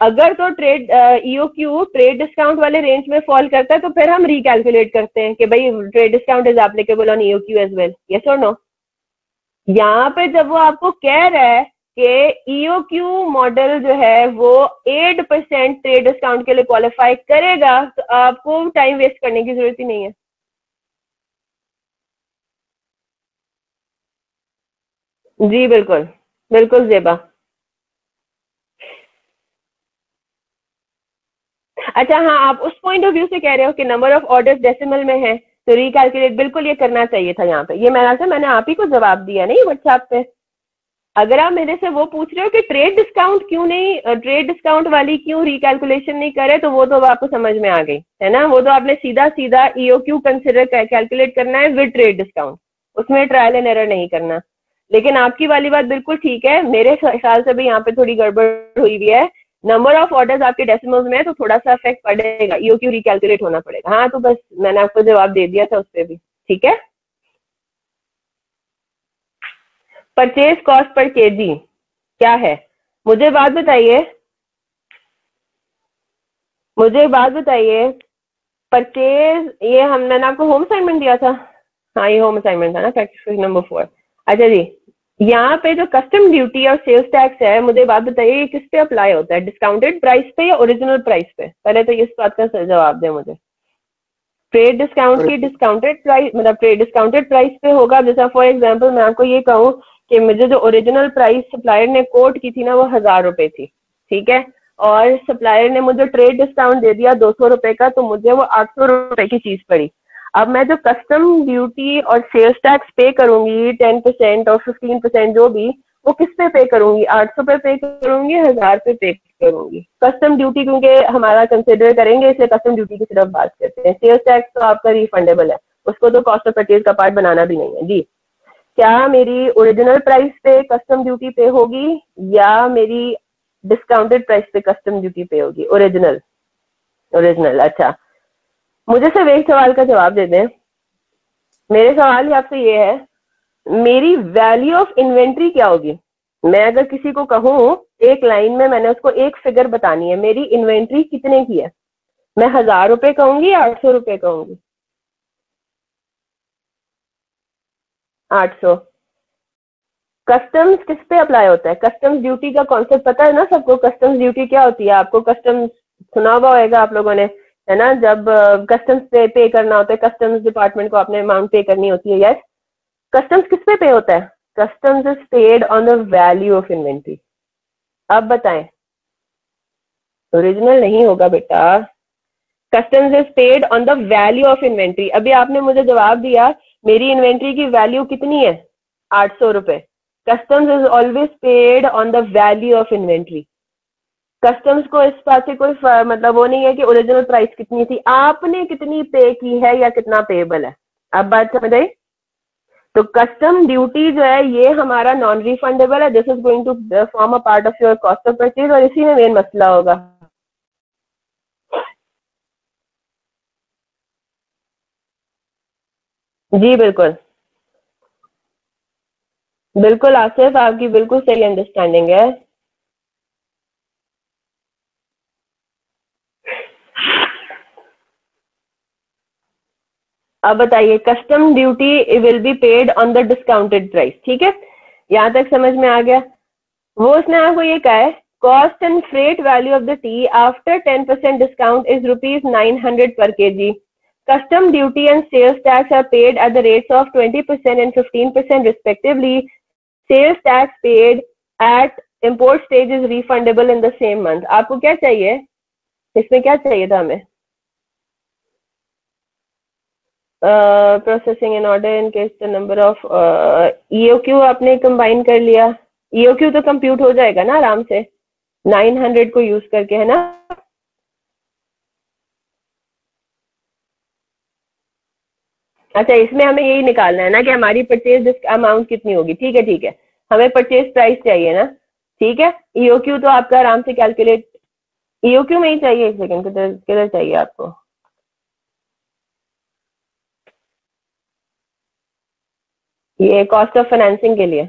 अगर तो ट्रेड ईओक्यू ट्रेड डिस्काउंट वाले रेंज में फॉल करता है तो फिर हम रिकैलकुलेट करते हैं कि भाई trade discount is applicable on EOQ as well, yes और नो? यहाँ पे जब वो आपको कह रहा है कि ईओक्यू मॉडल जो है वो 8% ट्रेड डिस्काउंट के लिए क्वालिफाई करेगा, तो आपको टाइम वेस्ट करने की जरूरत ही नहीं है। जी बिल्कुल, बिल्कुल जेबा। अच्छा हाँ, आप उस पॉइंट ऑफ व्यू से कह रहे हो कि नंबर ऑफ ऑर्डर्स डेसिमल में है तो रिकैलकुलेट बिल्कुल ये करना चाहिए था यहाँ पे। ये मैंने आप ही को जवाब दिया नहीं व्हाट्सएप पे। अगर आप मेरे से वो पूछ रहे हो कि ट्रेड डिस्काउंट क्यों नहीं, ट्रेड डिस्काउंट वाली क्यों रिकैलकुलेशन नहीं करे, तो वो तो आपको समझ में आ गई है ना। वो तो आपने सीधा सीधा ईओक्यू कंसिडर कैलकुलेट करना है विद ट्रेड डिस्काउंट, उसमें ट्रायल एंड एरर नहीं करना। लेकिन आपकी वाली बात बिल्कुल ठीक है, मेरे ख्याल से भी यहाँ पे थोड़ी गड़बड़ हुई हुई है। नंबर ऑफ ऑर्डर्स आपके डेसिमल्स में है तो थोड़ा सा इफेक्ट पड़ेगा, ईओक्यू रिकैलकुलेट होना पड़ेगा। हाँ तो बस मैंने आपको जवाब दे दिया था उस पर भी, ठीक है। परचेज कॉस्ट पर केजी क्या है, मुझे बात बताइए, मुझे बात बताइए। परचेज, ये मैंने आपको होम असाइनमेंट दिया था। हाँ ये होम असाइनमेंट था ना, प्रैक्टिस नंबर 4। अच्छा जी, यहाँ पे जो कस्टम ड्यूटी और सेल्स टैक्स है, मुझे बात बताइए ये किस पे अप्लाई होता है, डिस्काउंटेड प्राइस पे या ओरिजिनल प्राइस पे? पहले तो इस बात का जवाब दें मुझे। ट्रेड डिस्काउंट की डिस्काउंटेड प्राइस, मतलब ट्रेड डिस्काउंटेड प्राइस पे होगा। जैसा फॉर एग्जांपल मैं आपको ये कहूँ कि मुझे जो ओरिजिनल प्राइस सप्लायर ने कोट की थी ना वो 1000 रुपए थी, ठीक है, और सप्लायर ने मुझे ट्रेड डिस्काउंट दे दिया 200 रुपए का, तो मुझे वो 800 रुपए की चीज पड़ी। अब मैं जो कस्टम ड्यूटी और सेल्स टैक्स पे करूंगी 10% और 15% जो भी, वो किस पे करूंगी? 800 पे करूंगी, 1000 पे करूंगी? कस्टम ड्यूटी क्योंकि हमारा कंसिडर करेंगे इसलिए कस्टम ड्यूटी की सिर्फ बात करते हैं। सेल्स टैक्स तो आपका रिफंडेबल है, उसको तो कॉस्ट ऑफ परचेज का पार्ट बनाना भी नहीं है जी। क्या मेरी ओरिजिनल प्राइस पे कस्टम ड्यूटी पे होगी या मेरी डिस्काउंटेड प्राइस पे कस्टम ड्यूटी पे होगी? Original, original. अच्छा, मुझे सिर्फ एक सवाल का जवाब दे दें। मेरे सवाल ही आपसे ये है, मेरी वैल्यू ऑफ इन्वेंट्री क्या होगी? मैं अगर किसी को कहूँ एक लाइन में मैंने उसको एक फिगर बतानी है, मेरी इन्वेंट्री कितने की है, मैं 1000 रुपए कहूंगी या 800 रुपए कहूंगी? 800। कस्टम्स किस पे अप्लाई होता है? कस्टम्स ड्यूटी का कॉन्सेप्ट पता है ना सबको? कस्टम्स ड्यूटी क्या होती है? आपको कस्टम्स सुना हुआ होगा आप लोगों ने, है ना, जब कस्टम्स पे करना होता है, कस्टम्स डिपार्टमेंट को आपने अमाउंट पे करनी होती है। यस, कस्टम्स किस पे होता है? Customs is paid on the value of inventory. अब बताएं, ओरिजिनल नहीं होगा बेटा, customs is paid on the value of inventory. अभी आपने मुझे जवाब दिया मेरी इन्वेंट्री की वैल्यू कितनी है, 800 रुपए। Customs is always paid on the value of inventory. Customs को इस बात से कोई मतलब वो नहीं है कि ओरिजिनल प्राइस कितनी थी, आपने कितनी पे की है या कितना पेबल है। अब बात समझ आई? तो कस्टम ड्यूटी जो है ये हमारा नॉन रिफंडेबल है, this is going to form a part of your cost of purchase, और इसी में मेन मसला होगा। जी बिल्कुल, बिल्कुल आसिफ, आपकी बिल्कुल सही अंडरस्टैंडिंग है। अब बताइए, custom duty will be paid on the discounted price, ठीक है, यहाँ तक समझ में आ गया। वो उसने आपको ये कहा है, cost and freight value of the T after 10% discount is ₹900 per kg. Custom duty and sales tax are paid at the rates of 20% and 15% respectively. Sales tax paid at import stage is refundable in the same month. आपको क्या चाहिए, इसमें क्या चाहिए था हमें? Processing in order in case the number of EOQ आपने combine कर लिया। ईओक्यू तो कंप्यूट हो जाएगा ना आराम से 900 को यूज करके, है ना। अच्छा, इसमें हमें यही निकालना है ना कि हमारी परचेज अमाउंट कितनी होगी। ठीक है ठीक है, हमें परचेज प्राइस चाहिए ना, ठीक है। ईओक्यू तो आपका आराम से कैलकुलेट, ईओक्यू में ही चाहिए, एक सेकंड, किधर चाहिए आपको? ये कॉस्ट ऑफ फाइनेंसिंग के लिए,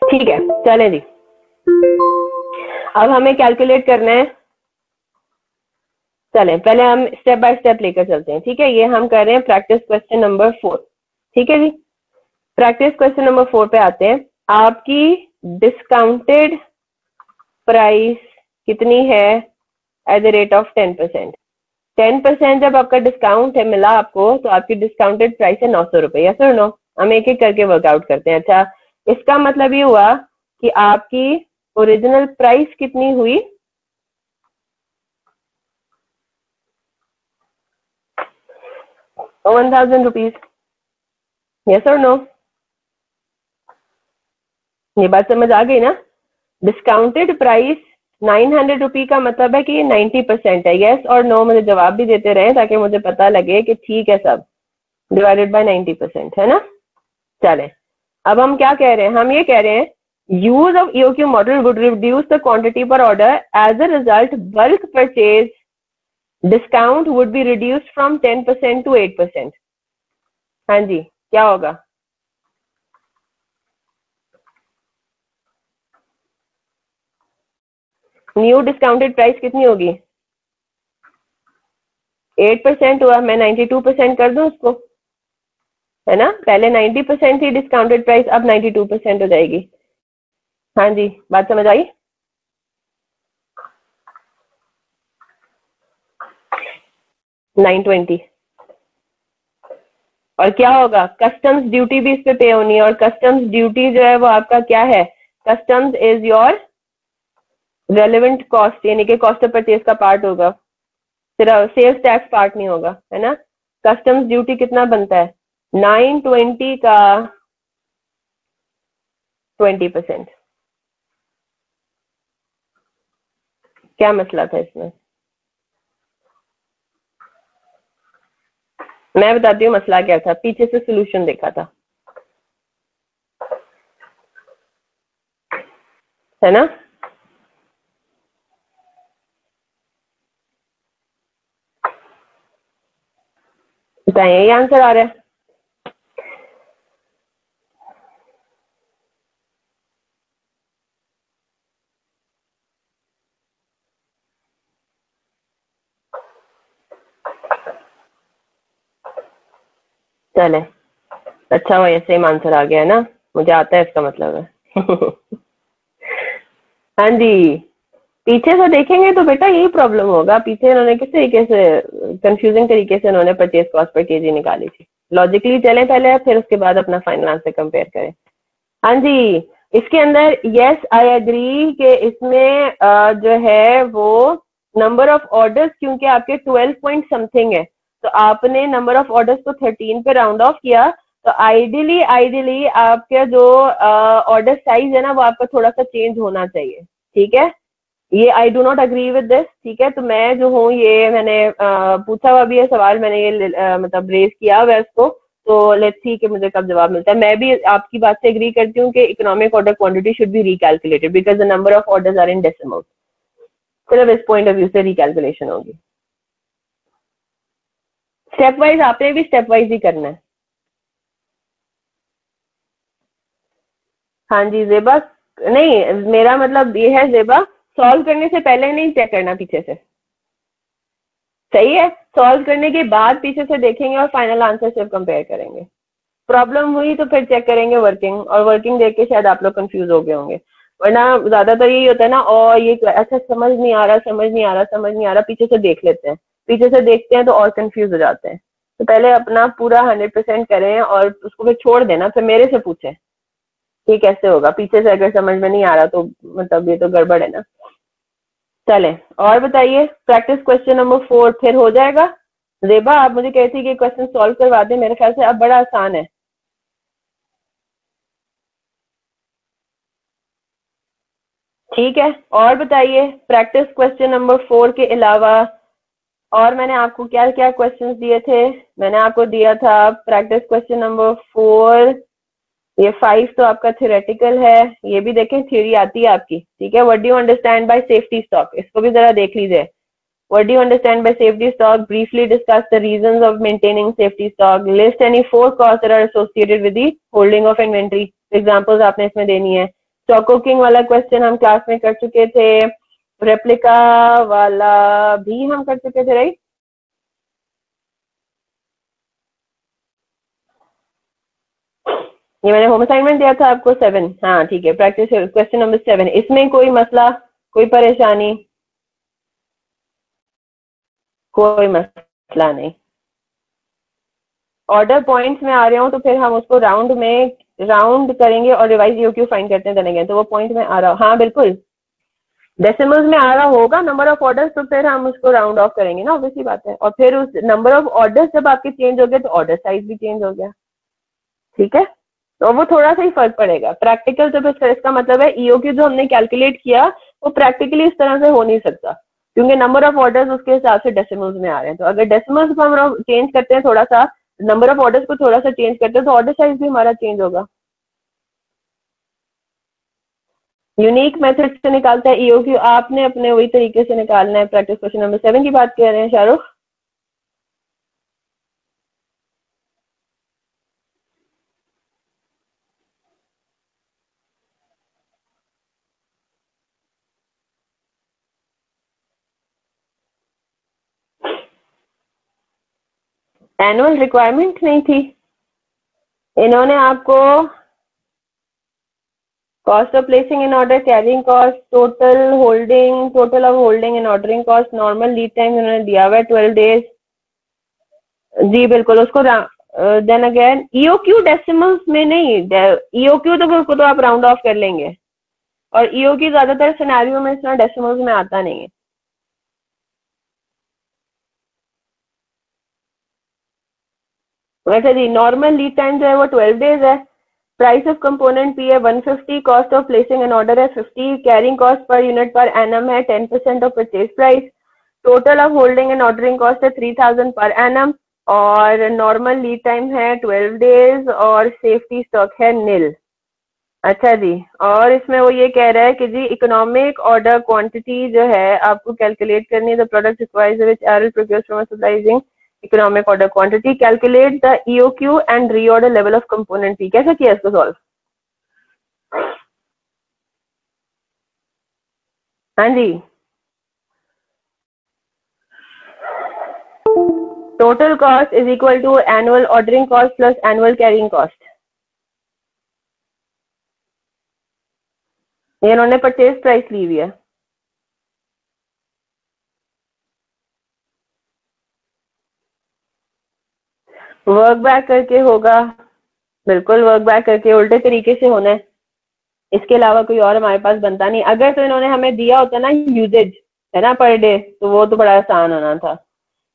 ठीक है, चलें जी। अब हमें कैलकुलेट करना है, चलें पहले हम स्टेप बाय स्टेप लेकर चलते हैं, ठीक है। ये हम कर रहे हैं प्रैक्टिस क्वेश्चन नंबर 4, ठीक है जी। प्रैक्टिस क्वेश्चन नंबर 4 पे आते हैं। आपकी डिस्काउंटेड प्राइस कितनी है एट द रेट ऑफ 10%। 10% जब आपका डिस्काउंट है मिला आपको, तो आपकी डिस्काउंटेड प्राइस है 900 रुपए। यस और नो? हम एक एक करके वर्कआउट करते हैं। अच्छा, इसका मतलब ये हुआ कि आपकी ओरिजिनल प्राइस कितनी हुई? 1000 रुपीज। यस और नो? ये बात समझ आ गई ना? डिस्काउंटेड प्राइस 900 रुपी का मतलब है कि ये 90% है। यस और नो मुझे जवाब भी देते रहे ताकि मुझे पता लगे कि ठीक है सब, डिवाइडेड बाय 90% है ना। चले, अब हम क्या कह रहे हैं? हम ये कह रहे हैं use of EOQ model would reduce the quantity per order, as a result bulk purchase discount would be reduced from 10% to 8%। हाँ जी, क्या होगा? न्यू डिस्काउंटेड प्राइस कितनी होगी? 8% हुआ। मैं 92% कर दूं उसको, है ना? पहले 90% थी डिस्काउंटेड प्राइस, अब 92% हो जाएगी। हाँ जी, बात समझ आई? 920। और क्या होगा? कस्टम्स ड्यूटी भी इस पे पे होनी है, और कस्टम्स ड्यूटी जो है वो आपका क्या है? Customs is your relevant cost, यानी कि कॉस्ट ऑफ परचेज का पार्ट होगा, सिर्फ सेल्स टैक्स पार्ट नहीं होगा, है ना। कस्टम्स ड्यूटी कितना बनता है? 920 का 20%। क्या मसला था इसमें? मैं बताती हूँ मसला क्या था, पीछे से सोल्यूशन देखा था, है ना। बताइए, यही आंसर आ रहा है? चले, अच्छा हुआ ये सेम आंसर आ गया है ना, मुझे आता है इसका मतलब है। हाँ जी, पीछे से देखेंगे तो बेटा यही प्रॉब्लम होगा। पीछे इन्होंने किस तरीके से, कंफ्यूजिंग तरीके से इन्होंने परचेज कॉस्ट पर केजी निकाली थी। लॉजिकली चले पहले, फिर उसके बाद अपना फाइनल आंसर कंपेयर करें। हाँ जी, इसके अंदर यस आई एग्री कि इसमें जो है वो नंबर ऑफ ऑर्डर्स, क्योंकि आपके 12 पॉइंट समथिंग है, तो आपने नंबर ऑफ ऑर्डर्स को 13 पे राउंड ऑफ किया, तो आइडियली आइडियली आपका जो ऑर्डर साइज है ना वो आपका थोड़ा सा चेंज होना चाहिए। ठीक है, ये I do not agree with this. ठीक है, तो मैं जो हूँ, ये मैंने पूछा हुआ भी है सवाल, मैंने ये मतलब रेज किया हुआ है इसको, तो लेट्स सी कि मुझे कब जवाब मिलता है। मैं भी आपकी बात से एग्री करती हूँ कि economic order quantity should be recalculated because the number of orders are in decimal. सिर्फ इस पॉइंट ऑफ व्यू से रिकैलकुलेशन होगी। स्टेप वाइज आपने भी स्टेप वाइज ही करना है। हाँ जी जेबा, नहीं मेरा मतलब ये है जेबा, सॉल्व करने से पहले नहीं चेक करना पीछे से। सही है, सॉल्व करने के बाद पीछे से देखेंगे और फाइनल आंसर सिर्फ कंपेयर करेंगे। प्रॉब्लम हुई तो फिर चेक करेंगे वर्किंग, और वर्किंग देख के शायद आप लोग कंफ्यूज हो गए होंगे, वरना ज्यादातर यही होता है ना, और ये अच्छा समझ नहीं आ रहा, समझ नहीं आ रहा, समझ नहीं आ रहा, पीछे से देख लेते हैं, पीछे से देखते हैं तो और कंफ्यूज हो जाते हैं। तो पहले अपना पूरा 100% करें और उसको फिर छोड़ देना, फिर मेरे से पूछें ये कैसे होगा। पीछे से अगर समझ में नहीं आ रहा तो मतलब ये तो गड़बड़ है ना। चले और बताइए, प्रैक्टिस क्वेश्चन नंबर 4 फिर हो जाएगा। जेबा आप मुझे कहती थी कि क्वेश्चन सॉल्व करवा दें, मेरे ख्याल से अब बड़ा आसान है। ठीक है, और बताइए प्रैक्टिस क्वेश्चन नंबर 4 के अलावा और मैंने आपको क्या क्या क्वेश्चंस दिए थे? मैंने आपको दिया था प्रैक्टिस क्वेश्चन नंबर 4, ये 5 तो आपका थ्योरेटिकल है, ये भी देखें थ्योरी आती है आपकी। ठीक है, what do you understand by safety stock, इसको भी जरा देख लीजिए। What do you understand by safety stock? Briefly discuss the reasons of maintaining safety stock. List any 4 costs that are associated with the holding of inventory. Examples आपने इसमें देनी है। Stock cooking वाला क्वेश्चन हम क्लास में कर चुके थे, रेप्लिका वाला भी हम कर चुके थे, राइट? ये मैंने होम असाइनमेंट दिया था आपको 7। हाँ ठीक है, प्रैक्टिस क्वेश्चन नंबर 7। इसमें कोई मसला, कोई परेशानी? कोई मसला नहीं। ऑर्डर पॉइंट्स में आ रहे हो तो फिर हम उसको राउंड करेंगे और रिवाइज ईओक्यू फाइंड करते हैं देंगे, तो वो पॉइंट में आ रहा हो, हाँ बिल्कुल डेसिमल्स में आ रहा होगा नंबर ऑफ ऑर्डर्स, तो फिर हम उसको राउंड ऑफ करेंगे ना, ऑब्वियसली बात है। और फिर उस नंबर ऑफ ऑर्डर्स जब आपके चेंज हो गए तो ऑर्डर साइज भी चेंज हो गया, ठीक है। तो वो थोड़ा सा ही फर्क पड़ेगा। प्रैक्टिकल जब इसका मतलब है ईओक्यू जो हमने कैलकुलेट किया वो प्रैक्टिकली इस तरह से हो नहीं सकता, क्योंकि नंबर ऑफ ऑर्डर्स उसके हिसाब से डेसिमल्स में आ रहे हैं। तो अगर डेसिमल्स को हम चेंज करते हैं, थोड़ा सा नंबर ऑफ ऑर्डर्स को थोड़ा सा चेंज करते हैं, तो ऑर्डर साइज भी हमारा चेंज होगा। यूनिक मेथड से निकालता है ईओक्यू, आपने अपने वही तरीके से निकालना है। प्रैक्टिस क्वेश्चन नंबर 7 की बात कर रहे हैं शाहरुख। एनुअल रिक्वायरमेंट नहीं थी, इन्होंने आपको cost of placing in order, carrying cost, total of holding in ordering cost, normal lead time इन्होंने दिया हुआ है 12 डेज। जी बिल्कुल, उसको देन अगेन ईओक्यू डेसिमल्स में नहीं, ईओक्यू तो उसको तो आप राउंड ऑफ कर लेंगे, और ईओक्यू ज्यादातर सिनेरियो में इस तरह डेसिमल्स में आता नहीं है। वैसे जी नॉर्मल लीड टाइम जो है वो 12 डेज है। प्राइस ऑफ कंपोनेंट पी है 150, cost of placing an order है 50, carrying cost per unit per annum है 10% of purchase price, total of holding and ordering cost है 3000 पर एनम, और नॉर्मल लीड टाइम है 12 डेज, और safety stock है नील। अच्छा जी, और इसमें वो ये कह रहा है कि जी इकोनॉमिक ऑर्डर क्वांटिटी जो है आपको कैलकुलेट करनी है। The product requires which are procured from supplying economic order quantity, calculate the EOQ and reorder level of component P. कैसे किया इसको सॉल्व? हाँ जी, total cost is equal to annual ordering cost plus annual carrying cost. ये इन्होंने purchase price ली हुई है। Work back करके होगा, बिल्कुल वर्क बैक करके उल्टे तरीके से होना है, इसके अलावा कोई और हमारे पास बनता नहीं। अगर तो इन्होंने हमें दिया होता ना यूजेज है ना पर डे, तो वो तो बड़ा आसान होना था।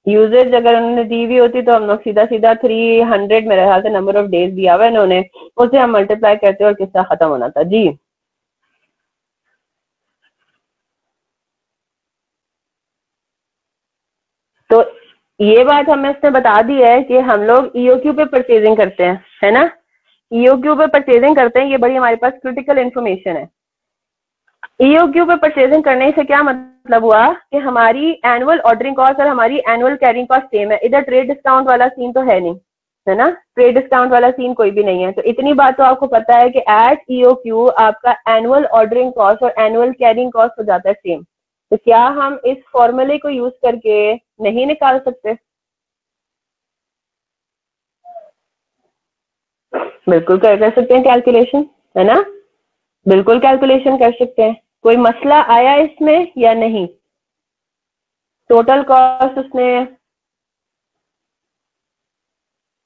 यूजेज अगर उन्होंने दी हुई होती तो हम लोग सीधा सीधा 300 मेरे ख्याल से नंबर ऑफ डेज दिया हुआ इन्होंने, उसे हम मल्टीप्लाई करते और किस्सा खत्म होना था जी। तो ये बात हमें इसने बता दी है कि हम लोग ईओक्यू पे परचेजिंग करते हैं, है ना, ईओक्यू पे परचेजिंग करते हैं। ये बड़ी हमारे पास क्रिटिकल इन्फॉर्मेशन है। ईओक्यू पे परचेजिंग करने से क्या मतलब हुआ कि हमारी एनुअल ऑर्डरिंग कॉस्ट और हमारी एनुअल कैरिंग कॉस्ट सेम है। इधर ट्रेड डिस्काउंट वाला सीन तो है नहीं, है ना, ट्रेड डिस्काउंट वाला सीन कोई भी नहीं है। तो इतनी बात तो आपको पता है कि एट ईओक्यू आपका एनुअल ऑर्डरिंग कॉस्ट और एनुअल कैरिंग कॉस्ट हो जाता है सेम। तो क्या हम इस फॉर्मूले को यूज करके नहीं निकाल सकते? बिल्कुल कर सकते हैं कैलकुलेशन, है ना, बिल्कुल कैलकुलेशन कर सकते हैं। कोई मसला आया इसमें या नहीं? टोटल कॉस्ट उसने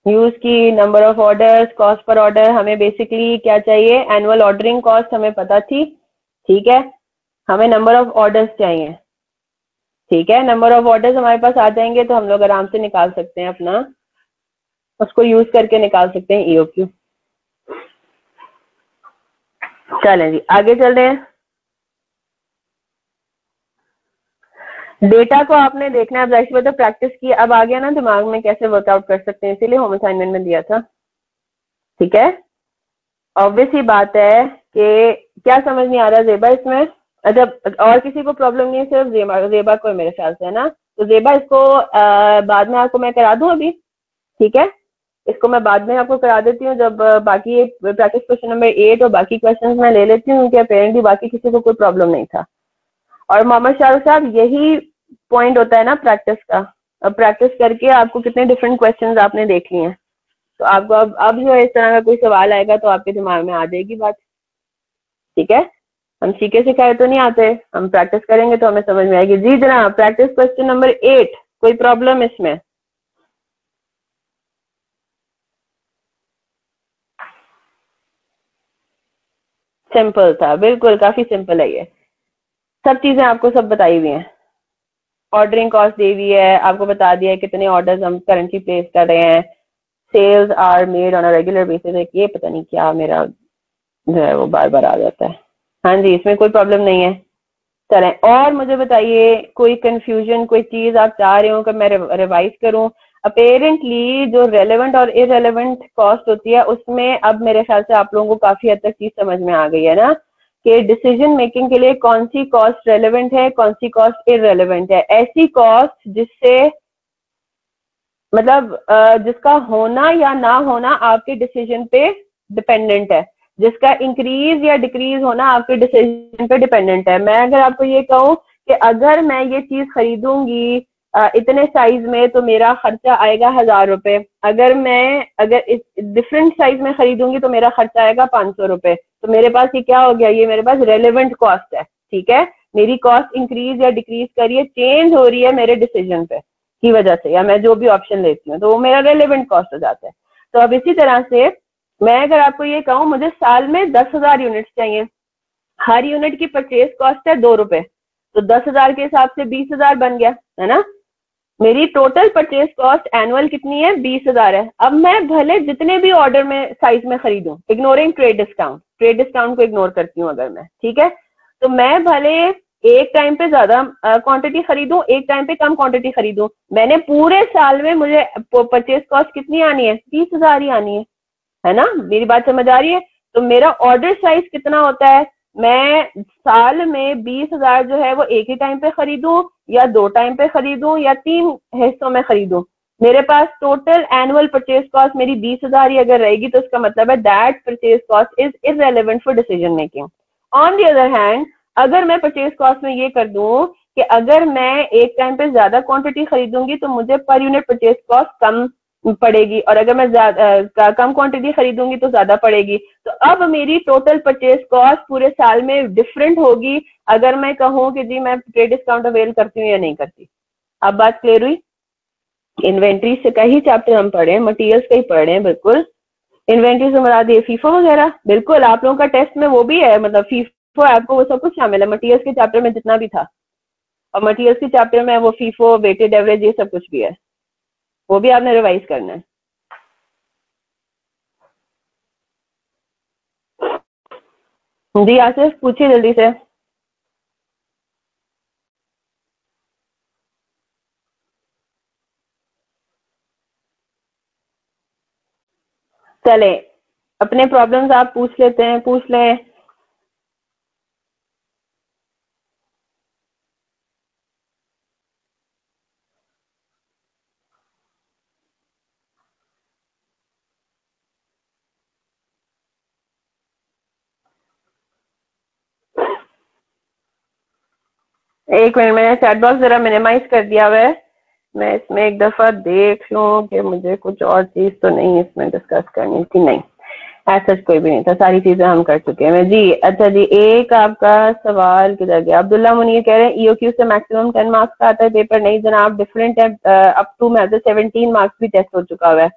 यूज की, number of orders, cost per order. हमें बेसिकली क्या चाहिए? एनुअल ऑर्डरिंग कॉस्ट हमें पता थी, ठीक है, हमें नंबर ऑफ ऑर्डर्स चाहिए, ठीक है। नंबर ऑफ ऑर्डर्स हमारे पास आ जाएंगे तो हम लोग आराम से निकाल सकते हैं अपना, उसको यूज करके निकाल सकते हैं ईओक्यू। चलें जी आगे चल रहे हैं। डेटा को आपने देखना है, अब जाहिर बात है प्रैक्टिस की, अब आ गया ना दिमाग में कैसे वर्कआउट कर सकते हैं, इसीलिए होम असाइनमेंट में दिया था, ठीक है। ऑब्वियस ही बात है कि क्या समझ नहीं आ रहा जेबा इसमें? अच्छा, और किसी को प्रॉब्लम नहीं है, सिर्फ जेबा को है मेरे ख्याल से, है ना। तो जेबा इसको बाद में आपको मैं करा दूं अभी, ठीक है, इसको मैं बाद में आपको करा देती हूँ जब बाकी प्रैक्टिस क्वेश्चन नंबर 8 और बाकी क्वेश्चंस मैं ले लेती हूँ, क्योंकि अपेरेंटली बाकी किसी को कोई प्रॉब्लम नहीं था। और मोहम्मद शाहरुख साहब यही पॉइंट होता है ना प्रैक्टिस का। अब प्रैक्टिस करके आपको कितने डिफरेंट क्वेश्चंस आपने देख लिए हैं, तो आपको अब जो इस तरह का कोई सवाल आएगा तो आपके दिमाग में आ जाएगी बात। ठीक है, हम सीखे सिखाए तो नहीं आते, हम प्रैक्टिस करेंगे तो हमें समझ में आएगी। जी जनाब, प्रैक्टिस क्वेश्चन नंबर 8, कोई प्रॉब्लम इसमें? सिंपल था, बिल्कुल काफी सिंपल है ये। सब चीजें आपको सब बताई हुई हैं, ऑर्डरिंग कॉस्ट दी हुई है, आपको बता दिया है कितने ऑर्डर्स हम करंटली प्लेस कर रहे हैं, sales are made on a regular basis. ये पता नहीं क्या मेरा जो है वो बार बार आ जाता है। हाँ जी, इसमें कोई प्रॉब्लम नहीं है। चलें, और मुझे बताइए कोई कंफ्यूजन, कोई चीज आप चाह रहे हो कि मैं रिवाइज करूं? अपेरेंटली जो रेलेवेंट और इरेलेवेंट कॉस्ट होती है उसमें अब मेरे ख्याल से आप लोगों को काफी हद तक चीज समझ में आ गई है ना, कि डिसीजन मेकिंग के लिए कौन सी कॉस्ट रेलेवेंट है, कौन सी कॉस्ट इरेलेवेंट है। ऐसी कॉस्ट जिससे मतलब जिसका होना या ना होना आपके डिसीजन पे डिपेंडेंट है, जिसका इंक्रीज या डिक्रीज होना आपके डिसीजन पे डिपेंडेंट है। मैं अगर आपको ये कहूँ कि अगर मैं ये चीज खरीदूंगी इतने साइज में तो मेरा खर्चा आएगा 1000 रुपए, अगर इस डिफरेंट साइज में खरीदूंगी तो मेरा खर्चा आएगा 500 रुपए, तो मेरे पास ये क्या हो गया, ये मेरे पास रेलेवेंट कॉस्ट है। ठीक है, मेरी कॉस्ट इंक्रीज या डिक्रीज कर रही है, चेंज हो रही है मेरे डिसीजन पे की वजह से, या मैं जो भी ऑप्शन लेती हूँ तो वो मेरा रेलेवेंट कॉस्ट हो जाता है। तो अब इसी तरह से मैं अगर आपको ये कहूँ मुझे साल में 10,000 यूनिट्स चाहिए, हर यूनिट की परचेज कॉस्ट है 2 रुपए, तो 10,000 के हिसाब से 20,000 बन गया है ना। मेरी टोटल परचेज कॉस्ट एनुअल कितनी है, 20,000 है। अब मैं भले जितने भी ऑर्डर में साइज में खरीदूं, इग्नोरिंग ट्रेड डिस्काउंट को इग्नोर करती हूँ अगर मैं, ठीक है, तो मैं भले एक टाइम पे ज्यादा क्वांटिटी खरीदूं, एक टाइम पे कम क्वांटिटी खरीदूं, मैंने पूरे साल में मुझे परचेज कॉस्ट कितनी आनी है, 30,000 ही आनी है ना। मेरी बात समझ आ रही है? तो मेरा ऑर्डर साइज कितना होता है, मैं साल में 20,000 जो है वो एक ही टाइम पे खरीदूं या 2 टाइम पे खरीदूं या 3 हिस्सों में खरीदूं, मेरे पास टोटल एनुअल परचेज कॉस्ट मेरी 20,000 ही अगर रहेगी तो इसका मतलब है that purchase cost is irrelevant for decision making. On the other hand, अगर मैं परचेज कॉस्ट में ये कर दूं कि अगर मैं एक टाइम पे ज्यादा क्वांटिटी खरीदूंगी तो मुझे पर यूनिट परचेज कॉस्ट कम पड़ेगी, और अगर मैं कम क्वांटिटी खरीदूंगी तो ज्यादा पड़ेगी, तो अब मेरी टोटल परचेज कॉस्ट पूरे साल में डिफरेंट होगी अगर मैं कहूँ कि जी मैं ट्रेड डिस्काउंट अवेल करती हूँ या नहीं करती। अब बात क्लियर हुई? इन्वेंट्री से का ही चैप्टर हम पढ़े हैं, मटेरियल्स का ही पढ़ रहे हैं, बिल्कुल। इन्वेंट्री से मरा दिए फीफो वगैरह, बिल्कुल आप लोगों का टेस्ट में वो भी है, मतलब फीफो आपको वो सब कुछ शामिल है मटेरियल्स के चैप्टर में जितना भी था, और मटेरियल्स के चैप्टर में वो फीफो, वेटेड एवरेज, ये सब कुछ भी है, वो भी आपने रिवाइज करना है। जी आसिफ पूछिए जल्दी से। चले, अपने प्रॉब्लम्स आप पूछ लेते हैं, पूछ लें। एक मिनट, मैंने चैट बॉक्स जरा मिनिमाइज कर दिया हुआ है, मैं इसमें एक दफा देख लूं कि मुझे कुछ और चीज तो नहीं इसमें डिस्कस करनी थी। नहीं, ऐसा कोई भी नहीं था, सारी चीजें हम कर चुके हैं जी। अच्छा जी, एक आपका सवाल किधर गया, अब्दुल्ला मुनीर कह रहे हैं ईओक्यू से मैक्सिमम 10 मार्क्स का आता है पेपर। नहीं जनाब, डिफरेंट है, अप टू मैं 17 मार्क्स भी टेस्ट हो चुका हुआ है।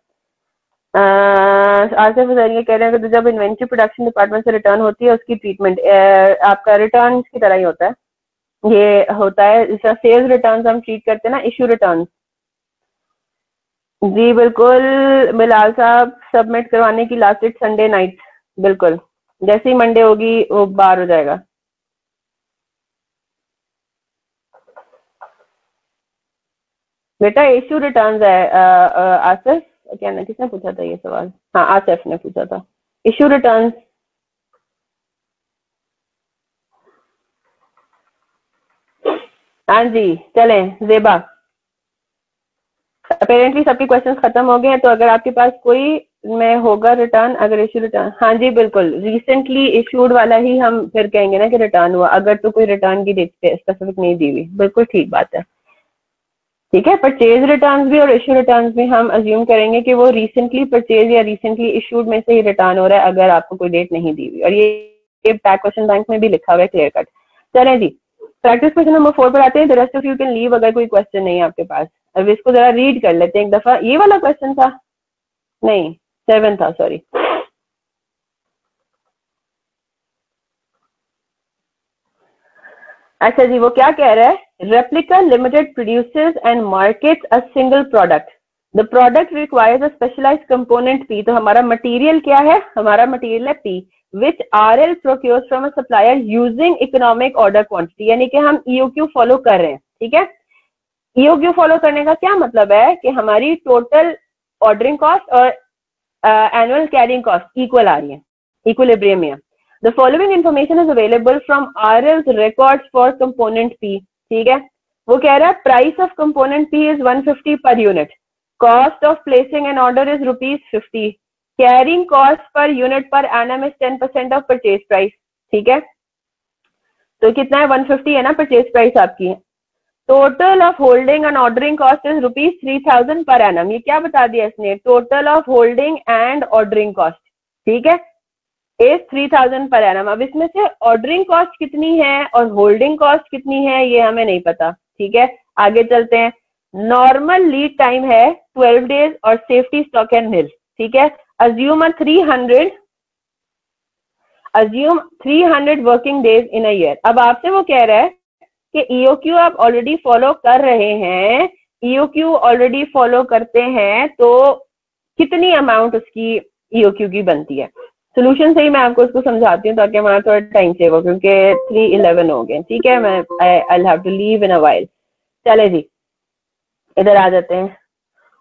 आसिफ हुसैन ये कह रहे हैं कि जब इन्वेंट्री प्रोडक्शन डिपार्टमेंट से रिटर्न होती है उसकी ट्रीटमेंट आपका रिटर्न की तरह ही होता है, ये होता है जैसा सेल्स रिटर्न्स हम ट्रीट करते हैं ना, इशू रिटर्न। जी बिल्कुल बिलाल साहब, सबमिट करवाने की लास्ट डेट संडे नाइट, बिल्कुल जैसे ही मंडे होगी वो बाहर हो जाएगा। बेटा इशू रिटर्न्स है आसिफ, क्या ना, किसने पूछा था ये सवाल? हाँ आसिफ ने पूछा था इशू रिटर्न्स। हाँ जी, चलें जेबा, अपेरेंटली सबके क्वेश्चंस खत्म हो गए हैं, तो अगर आपके पास कोई में होगा रिटर्न, अगर इशू रिटर्न, हाँ जी बिल्कुल रिसेंटली इशूड वाला ही हम फिर कहेंगे ना कि रिटर्न हुआ, अगर तो कोई रिटर्न की डेट स्पेसिफिक नहीं दी हुई, बिल्कुल ठीक बात है। ठीक है। परचेज रिटर्न्स भी और इश्यू रिटर्न्स भी हम अज्यूम करेंगे कि वो रिसेंटली परचेज या रिसेंटली इश्यूड में से ही रिटर्न हो रहा है, अगर आपको कोई डेट नहीं दी हुई। और ये बैक क्वेश्चन बैंक में भी लिखा हुआ है क्लियर कट। चलें जी, प्रैक्टिस क्वेश्चन नंबर 4 पर आते हैं। The rest of you can leave अगर कोई क्वेश्चन नहीं है आपके पास। अब इसको जरा रीड कर लेते हैं एक दफा। ये वाला क्वेश्चन था, नहीं 7 था, सॉरी। अच्छा जी, वो क्या कह रहा है? Replica limited produces and markets a single product. The product requires a specialized component P. तो हमारा मटेरियल क्या है? हमारा मटेरियल है P, which RL procures from a supplier using economic order quantity. यानी कि हम ईओक्यू फॉलो कर रहे हैं। ठीक है, ईओक्यू फॉलो करने का क्या मतलब है कि हमारी टोटल ऑर्डरिंग कॉस्ट और एनुअल कैरिंग कॉस्ट इक्वल आ रही है, इक्विलिब्रियम में है। The following information is available from RL's records for component P. ठीक है, वो कह रहा है price of component P is 150 per unit. Cost of placing an order is ₹50. Carrying cost per unit per annum is 10% of purchase price. ठीक है, तो कितना है? 150 है ना परचेज प्राइस आपकी। Total of holding and ordering cost is ₹3000 per annum. ये क्या बता दिया इसने? Total of holding and ordering cost, ठीक है, इज 3000 पर एनम। अब इसमें से ऑर्डरिंग कॉस्ट कितनी है और होल्डिंग कॉस्ट कितनी है ये हमें नहीं पता। ठीक है, आगे चलते हैं। नॉर्मल लीड टाइम है 12 डेज और सेफ्टी स्टॉक एंड निल। ठीक है, assume 300 working days in a year. अब आपसे वो कह रहा है कि ईओक्यू आप ऑलरेडी फॉलो कर रहे हैं, ईओक्यू ऑलरेडी फॉलो करते हैं, तो कितनी अमाउंट उसकी ईओक्यू की बनती है। सोल्यूशन से ही मैं आपको इसको समझाती हूँ ताकि हमारा थोड़ा टाइम सेव हो, क्योंकि 3:11 हो गए। ठीक है, मैं I have to leave in a while. चले जी, इधर आ जाते हैं।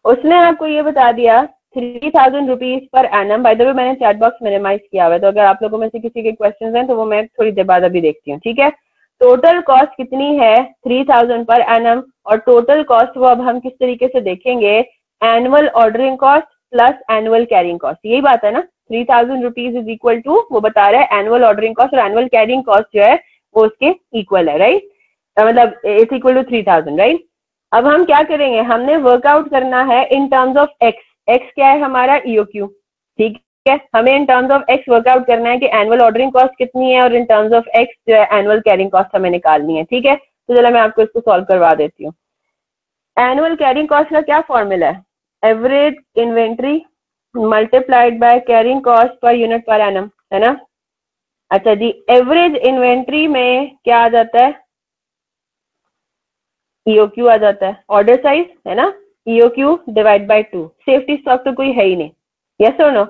उसने आपको ये बता दिया 3000 rupees per annum. By the way मैंने चैट बॉक्स मिनिमाइज किया हुआ है, तो अगर आप लोगों में से किसी के क्वेश्चंस हैं तो वो मैं थोड़ी देर बाद अभी देखती हूँ। ठीक है, टोटल कॉस्ट कितनी है? 3000 पर एनम। और टोटल कॉस्ट वो अब हम किस तरीके से देखेंगे? Annual ordering cost plus annual carrying cost. यही बात है ना, 3000 रुपीज इज इक्वल टू, वो बता रहा है एनुअल ऑर्डरिंग कॉस्ट और एनुअल कैरिंग कॉस्ट जो है वो उसके इक्वल है, राइट? मतलब इट्स इक्वल टू 3000, राइट? अब हम क्या करेंगे? हमने वर्कआउट करना है in terms of x. X क्या है? हमारा ईओक्यू। ठीक है, हमें in terms of x workout करना है कि एनुअल ऑर्डरिंग कॉस्ट कितनी है और इन टर्म्स ऑफ एक्स जो है एनुअल कैरिंग कॉस्ट हमें निकालनी है। ठीक है, तो चलो मैं आपको इसको सॉल्व करवा देती हूँ। एनुअल कैरिंग कॉस्ट का क्या फॉर्मूला है? Average inventory multiplied by carrying cost per unit per annum, है ना? अच्छा जी, एवरेज इन्वेंट्री में क्या आ जाता है? ईओक्यू आ जाता है, ऑर्डर साइज, है ना? EOQ divide by 2। Safety stock तो कोई है ही नहीं, यस और नो?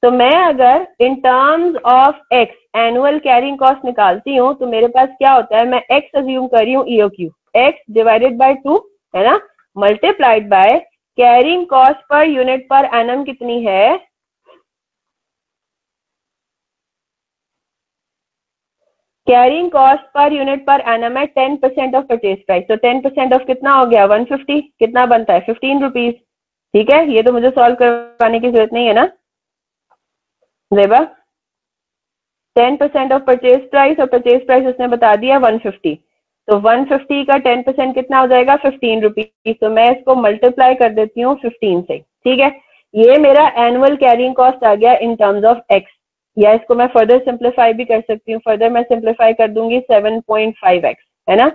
तो मैं अगर in terms of x annual carrying cost निकालती हूँ तो मेरे पास क्या होता है? मैं एक्स अज्यूम कर रही हूँ ईओक्यू, एक्स डिवाइडेड बाय 2, है ना, multiplied by carrying cost per unit per annum कितनी है? Carrying cost per unit per annum है 10% ऑफ परचेज प्राइस। तो 10% ऑफ कितना हो गया? 150। कितना बनता है? 15 रुपीज। ठीक है, ये तो मुझे सॉल्व करवाने की जरूरत नहीं है ना जेबा? 10% ऑफ परचेज प्राइस, और परचेज प्राइस उसने बता दिया 150। तो 150 का 10% कितना हो जाएगा? 15 रुपीज। तो मैं इसको मल्टीप्लाई कर देती हूँ 15 से। ठीक है, ये मेरा एनुअल कैरिंग कॉस्ट आ गया इन टर्म्स ऑफ एक्स। या इसको मैं फर्दर सिंप्लीफाई भी कर सकती हूँ। फर्दर मैं सिंप्लीफाई कर दूंगी 7.5x, है ना?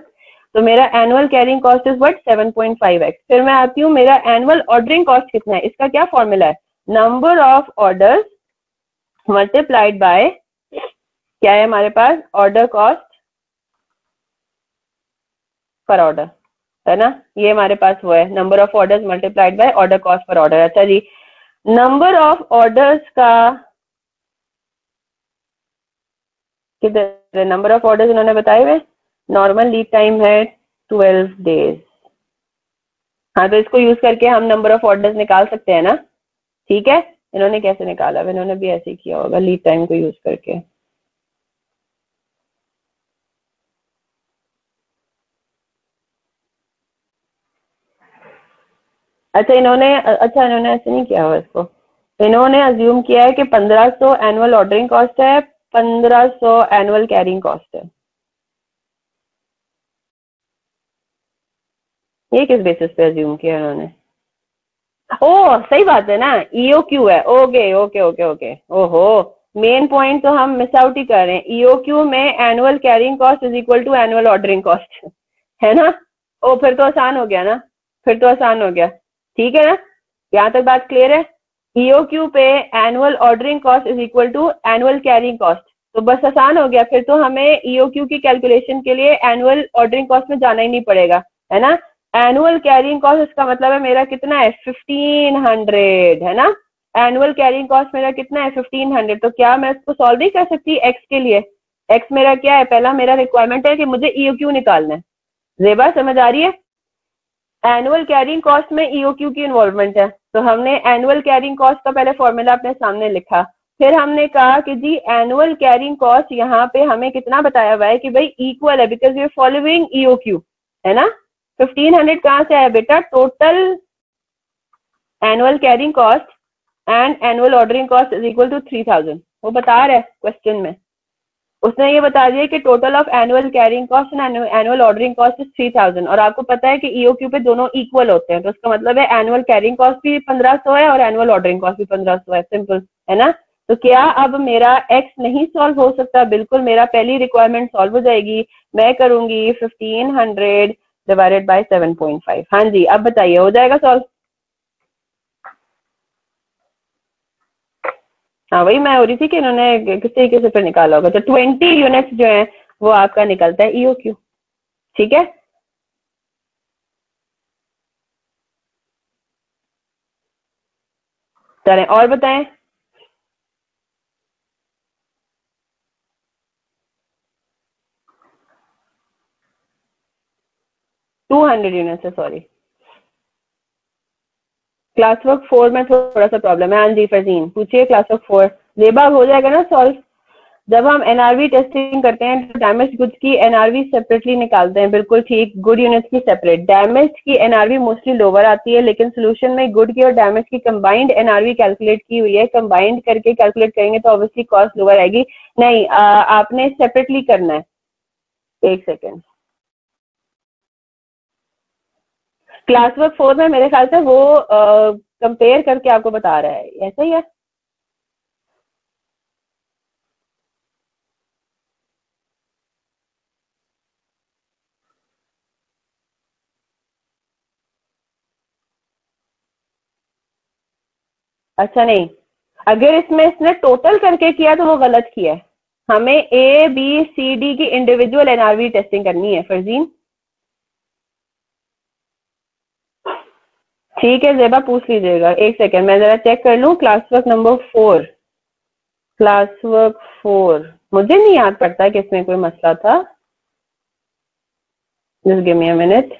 तो मेरा annual carrying cost is what? 7.5x। फिर मैं आती हूँ, मेरा एनुअल ऑर्डरिंग कॉस्ट कितना है? इसका क्या फॉर्मूला है? Number of orders multiplied by, क्या है हमारे पास? ऑर्डर कॉस्ट पर ऑर्डर, है ना? ये हमारे पास वो है, number of orders multiplied by order cost per order. अच्छा जी, नंबर ऑफ ऑर्डर्स का किधर? नंबर ऑफ ऑर्डर्स इन्होंने बताए हुए, नॉर्मल लीड टाइम है 12 डेज। हाँ, तो इसको यूज करके हम नंबर ऑफ ऑर्डर्स निकाल सकते हैं ना? ठीक है, इन्होंने कैसे निकाला? इन्होंने भी ऐसे ही किया होगा लीड टाइम को यूज करके। अच्छा इन्होंने ऐसे नहीं किया हुआ इसको। इन्होंने अज्यूम किया है कि 1500 एनुअल ऑर्डरिंग कॉस्ट है, 1500 एनुअल कैरिंग कॉस्ट है। ये किस बेसिस पे अज्यूम किया उन्होंने? ओ सही बात है ना, ईओक्यू है। Okay okay okay okay. ओहो, मेन पॉइंट तो हम मिस आउट ही कर रहे हैं। ईओक्यू में annual carrying cost is equal to annual ordering cost, है ना? ओ फिर तो आसान हो गया ना, फिर तो आसान हो गया। ठीक है ना, यहाँ तक बात क्लियर है? ईओक्यू पे annual ordering cost is equal to annual carrying cost, तो बस आसान हो गया। फिर तो हमें ईओक्यू की कैलकुलेशन के लिए एनुअल ऑर्डरिंग कॉस्ट में जाना ही नहीं पड़ेगा, है ना? एनुअल कैरिंग कॉस्ट, इसका मतलब है मेरा कितना है, 1500, है ना? एनुअल कैरिंग कॉस्ट मेरा कितना है, 1500। तो क्या मैं इसको सॉल्व नहीं कर सकती एक्स के लिए? एक्स मेरा क्या है, पहला मेरा रिक्वायरमेंट है कि मुझे ईओक्यू निकालना है। जेबा समझ आ रही है? एनुअल कैरिंग कॉस्ट में ईओक्यू की इन्वॉल्वमेंट है, तो हमने एनुअल कैरिंग कॉस्ट का पहले फॉर्मूला अपने सामने लिखा। फिर हमने कहा कि जी एनुअल कैरिंग कॉस्ट यहाँ पे हमें कितना बताया हुआ है कि भाई इक्वल है, because we are following EOQ, है ना? 1500 कहाँ से आया बेटा? Total annual carrying cost and annual ordering cost is equal to 3000, वो बता रहा है क्वेश्चन में। उसने ये बता दिया कि total of annual carrying cost and annual ordering cost is 3000, और आपको पता है कि ईओक्यू पे दोनों इक्वल होते हैं, तो उसका मतलब है एनुअल कैरिंग कॉस्ट भी 1500 है और एनुअल ऑर्डरिंग कॉस्ट भी 1500 है। सिंपल, है ना? तो क्या अब मेरा एक्स नहीं सॉल्व हो सकता? बिल्कुल, मेरा पहली रिक्वायरमेंट सॉल्व हो जाएगी। मैं करूंगी 1500 डिवाइडेड बाय 7.5। हाँ जी, अब बताइए, हो जाएगा सॉल्व? हाँ वही मैं हो रही थी कि इन्होंने किस तरीके से फिर निकाला होगा। तो 20 यूनिट्स जो है वो आपका निकलता है ईओक्यू। ठीक है, चलें और बताएं। 200 यूनिट्स है, सॉरी। क्लास वर्क 4 में थोड़ा सा प्रॉब्लम है। हाँ जी फरजीन पूछिए, क्लास वर्क 4 लेबाग हो जाएगा ना सॉल्व? जब हम एनआरवी टेस्टिंग करते हैं तो डैमेज गुड्स की एनआरवी सेपरेटली निकालते हैं। बिल्कुल ठीक, गुड यूनिट्स की सेपरेट। डैमेज की एनआरवी मोस्टली लोअर आती है, लेकिन सोल्यूशन में गुड की और डैमेज की कंबाइंड एनआरवी कैलकुलेट की हुई है। कंबाइंड करके कैलकुलेट करेंगे तो ऑब्वियसली कॉस्ट लोअर आएगी। नहीं, आपने सेपरेटली करना है। एक सेकेंड, क्लास वर्क 4 में मेरे ख्याल से वो कंपेयर करके आपको बता रहा है, ऐसा ही है। अच्छा नहीं, अगर इसमें इसने टोटल करके किया तो वो गलत किया है। हमें ए बी सी डी की इंडिविजुअल एनआरवी टेस्टिंग करनी है फरजीन। ठीक है जेबा, पूछ लीजिएगा। एक सेकेंड मैं जरा चेक कर लूं। Class work number 4, class work 4 मुझे नहीं याद पड़ता कि इसमें कोई मसला था। Just give me a minute.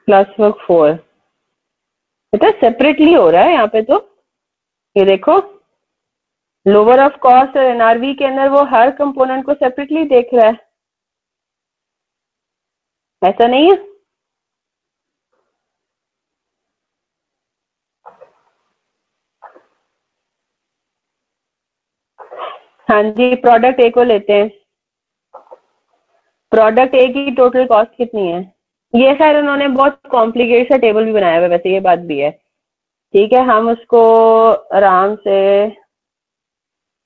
Class work 4 बेटा सेपरेटली हो रहा है यहाँ पे, तो ये देखो, लोअर ऑफ कॉस्ट और एनआरवी के अंदर वो हर कंपोनेंट को सेपरेटली देख रहा है, ऐसा नहीं है? हाँ जी, प्रोडक्ट ए को लेते हैं। प्रोडक्ट ए की टोटल कॉस्ट कितनी है? ये खैर उन्होंने बहुत कॉम्प्लिकेटेड सा टेबल भी बनाया हुआ है, वैसे ये बात भी है। ठीक है, हम उसको आराम से।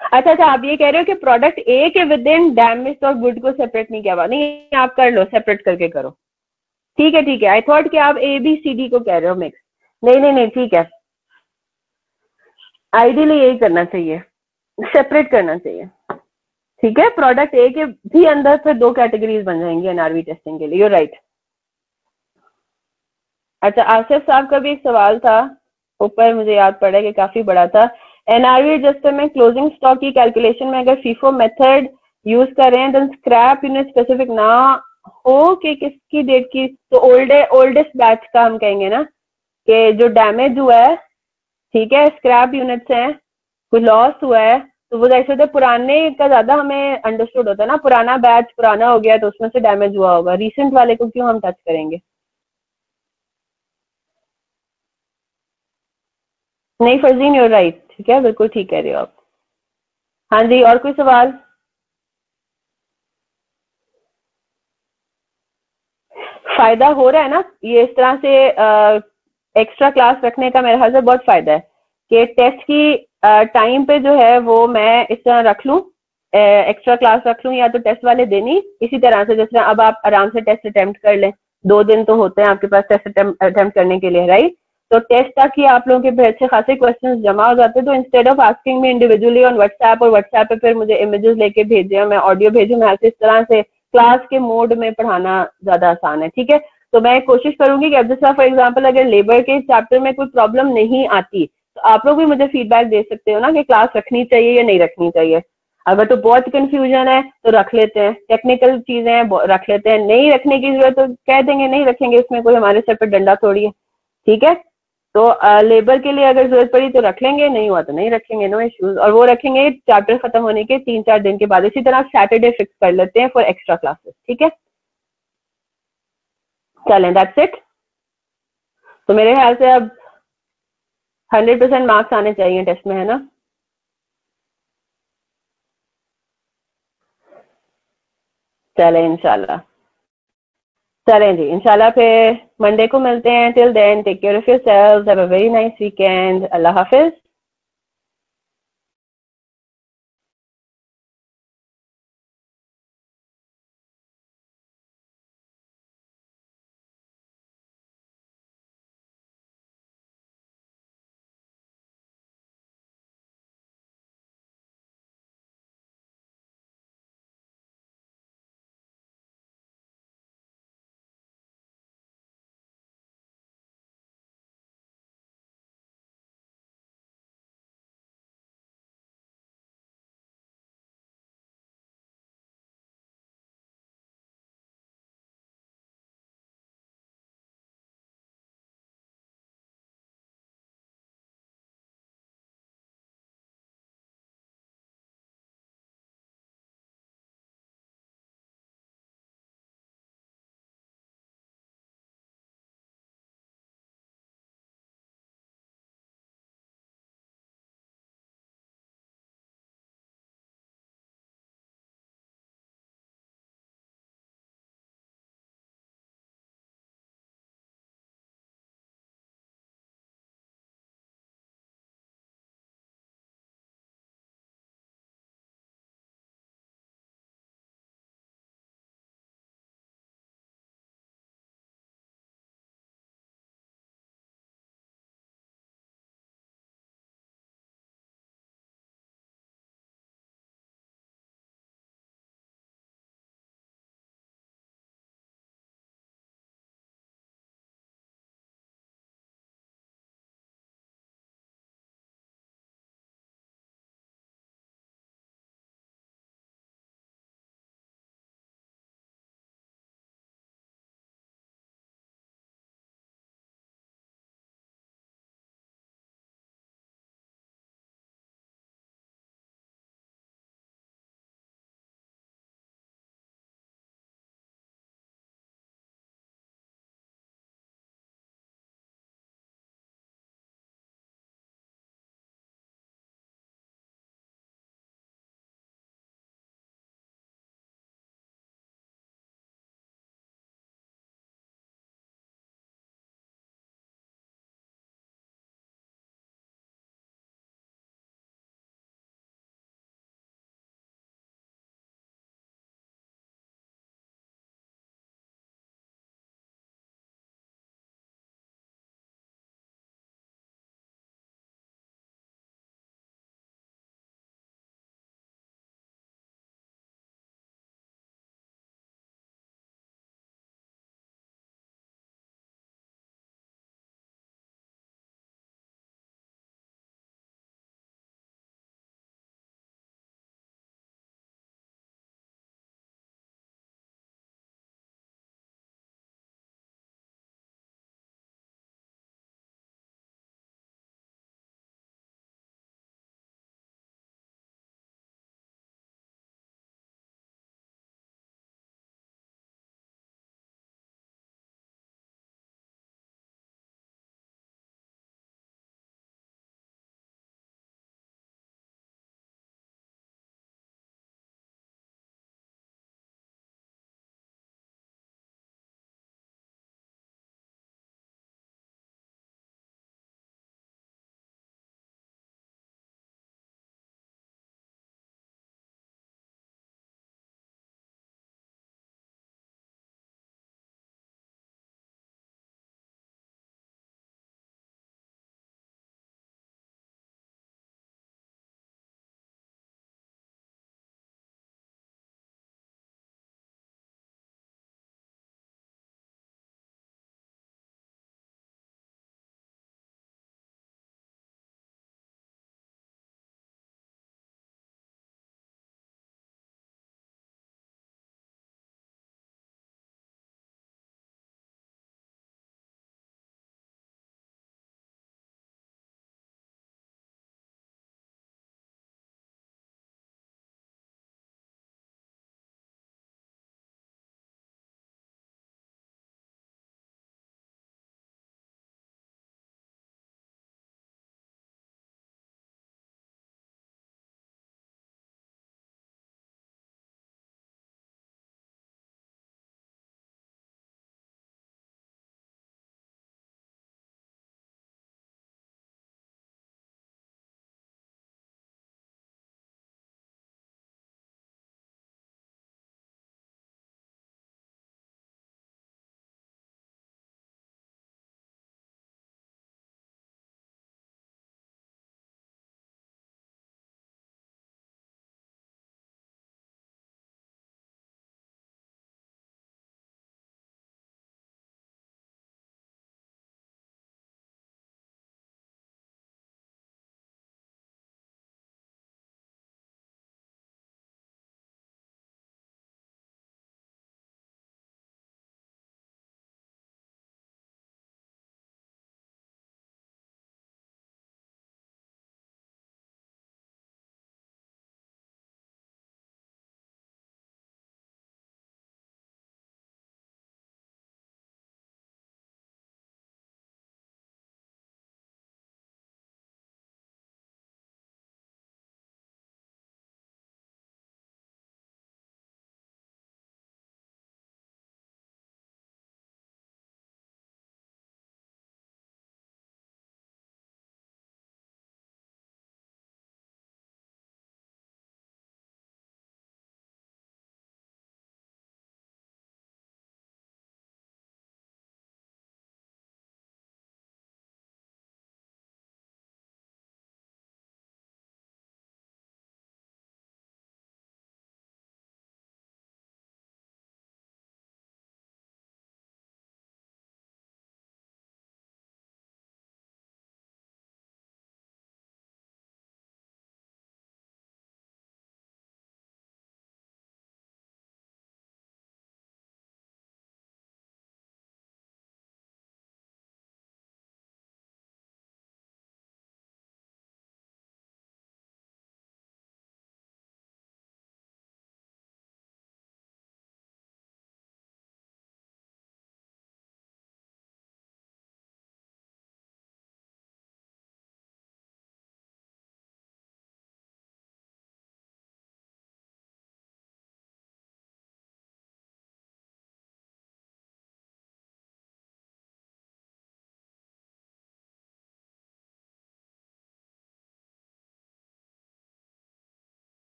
अच्छा अच्छा, आप ये कह रहे हो कि प्रोडक्ट ए के विद इन डैमेज और गुड को सेपरेट नहीं किया हुआ? नहीं, आप कर लो, सेपरेट करके करो। ठीक है ठीक है, आई थॉट कि आप ए बी सी डी को कह रहे हो मिक्स। नहीं नहीं नहीं, ठीक है, आइडियली यही करना चाहिए, सेपरेट करना चाहिए। ठीक है, प्रोडक्ट ए के भी अंदर फिर दो कैटेगरीज बन जाएंगी एनआरवी टेस्टिंग के लिए। You're right. अच्छा, आसिफ साहब का भी एक सवाल था ऊपर, मुझे याद पड़ा कि काफी बड़ा था। एनआरवी रजिस्टर में क्लोजिंग स्टॉक की कैलकुलेशन में अगर फीफो मेथड यूज कर रहे हैं देन स्क्रैप यूनिट स्पेसिफिक ना हो कि किसकी डेट की, तो ओल्डेस्ट बैच का हम कहेंगे ना कि जो डैमेज हुआ है, ठीक है, स्क्रैप यूनिट्स हैं, कुछ लॉस हुआ है, तो वो ऐसे तो पुराने का ज्यादा हमें अंडरस्टूड होता है ना, पुराना बैच पुराना हो गया तो उसमें से डैमेज हुआ होगा, रिसेंट वाले को क्यों हम टच करेंगे? नहीं फरजीन, यूर राइट, ठीक है, बिल्कुल ठीक कह रहे हो आप। हाँ जी, और कोई सवाल? फायदा हो रहा है ना ये इस तरह से एक्स्ट्रा क्लास रखने का, मेरे ख्याल से बहुत फायदा है कि टेस्ट की टाइम पे जो है वो मैं इस तरह रख लूँ, एक्स्ट्रा क्लास रख लूँ, या तो टेस्ट वाले दिन ही इसी तरह से, जिस तरह अब आप आराम से टेस्ट अटेम्प्ट कर लें, 2 दिन तो होते हैं आपके पास टेस्ट अटेम्प्ट करने के लिए, राइट। तो टेस्ट तक ही आप लोगों के अच्छे खासे क्वेश्चंस जमा हो जाते हैं। तो instead of asking me individually on WhatsApp, और व्हाट्सएप पे फिर मुझे इमेजेस लेके भेजे, मैं ऑडियो भेजूं, मैं इस तरह से क्लास के मोड में पढ़ाना ज्यादा आसान है, ठीक है। तो मैं कोशिश करूंगी कि अब जैसा फॉर एग्जाम्पल अगर लेबर के चैप्टर में कोई प्रॉब्लम नहीं आती तो आप लोग भी मुझे फीडबैक दे सकते हो ना कि क्लास रखनी चाहिए या नहीं रखनी चाहिए। अगर तो बहुत कंफ्यूजन है तो रख लेते हैं, टेक्निकल चीजें हैं रख लेते हैं, नहीं रखने की जरूरत तो कह देंगे नहीं रखेंगे, उसमें कोई हमारे सर पर डंडा थोड़ी है, ठीक है। तो लेबर के लिए अगर जरूरत पड़ी तो रख लेंगे, नहीं हुआ तो नहीं रखेंगे, नो इश्यूज। और वो रखेंगे चैप्टर खत्म होने के 3-4 दिन के बाद। इसी तरह सैटरडे फिक्स कर लेते हैं फॉर एक्स्ट्रा क्लासेस, ठीक है। चलें, दैट्स इट। तो मेरे ख्याल से अब 100% मार्क्स आने चाहिए टेस्ट में, है ना। चलें इंशाल्लाह, चलें जी इंशाल्लाह, फिर मंडे को मिलते हैं। Till then take care of yourselves, have a very nice weekend, अल्लाह हाफिज।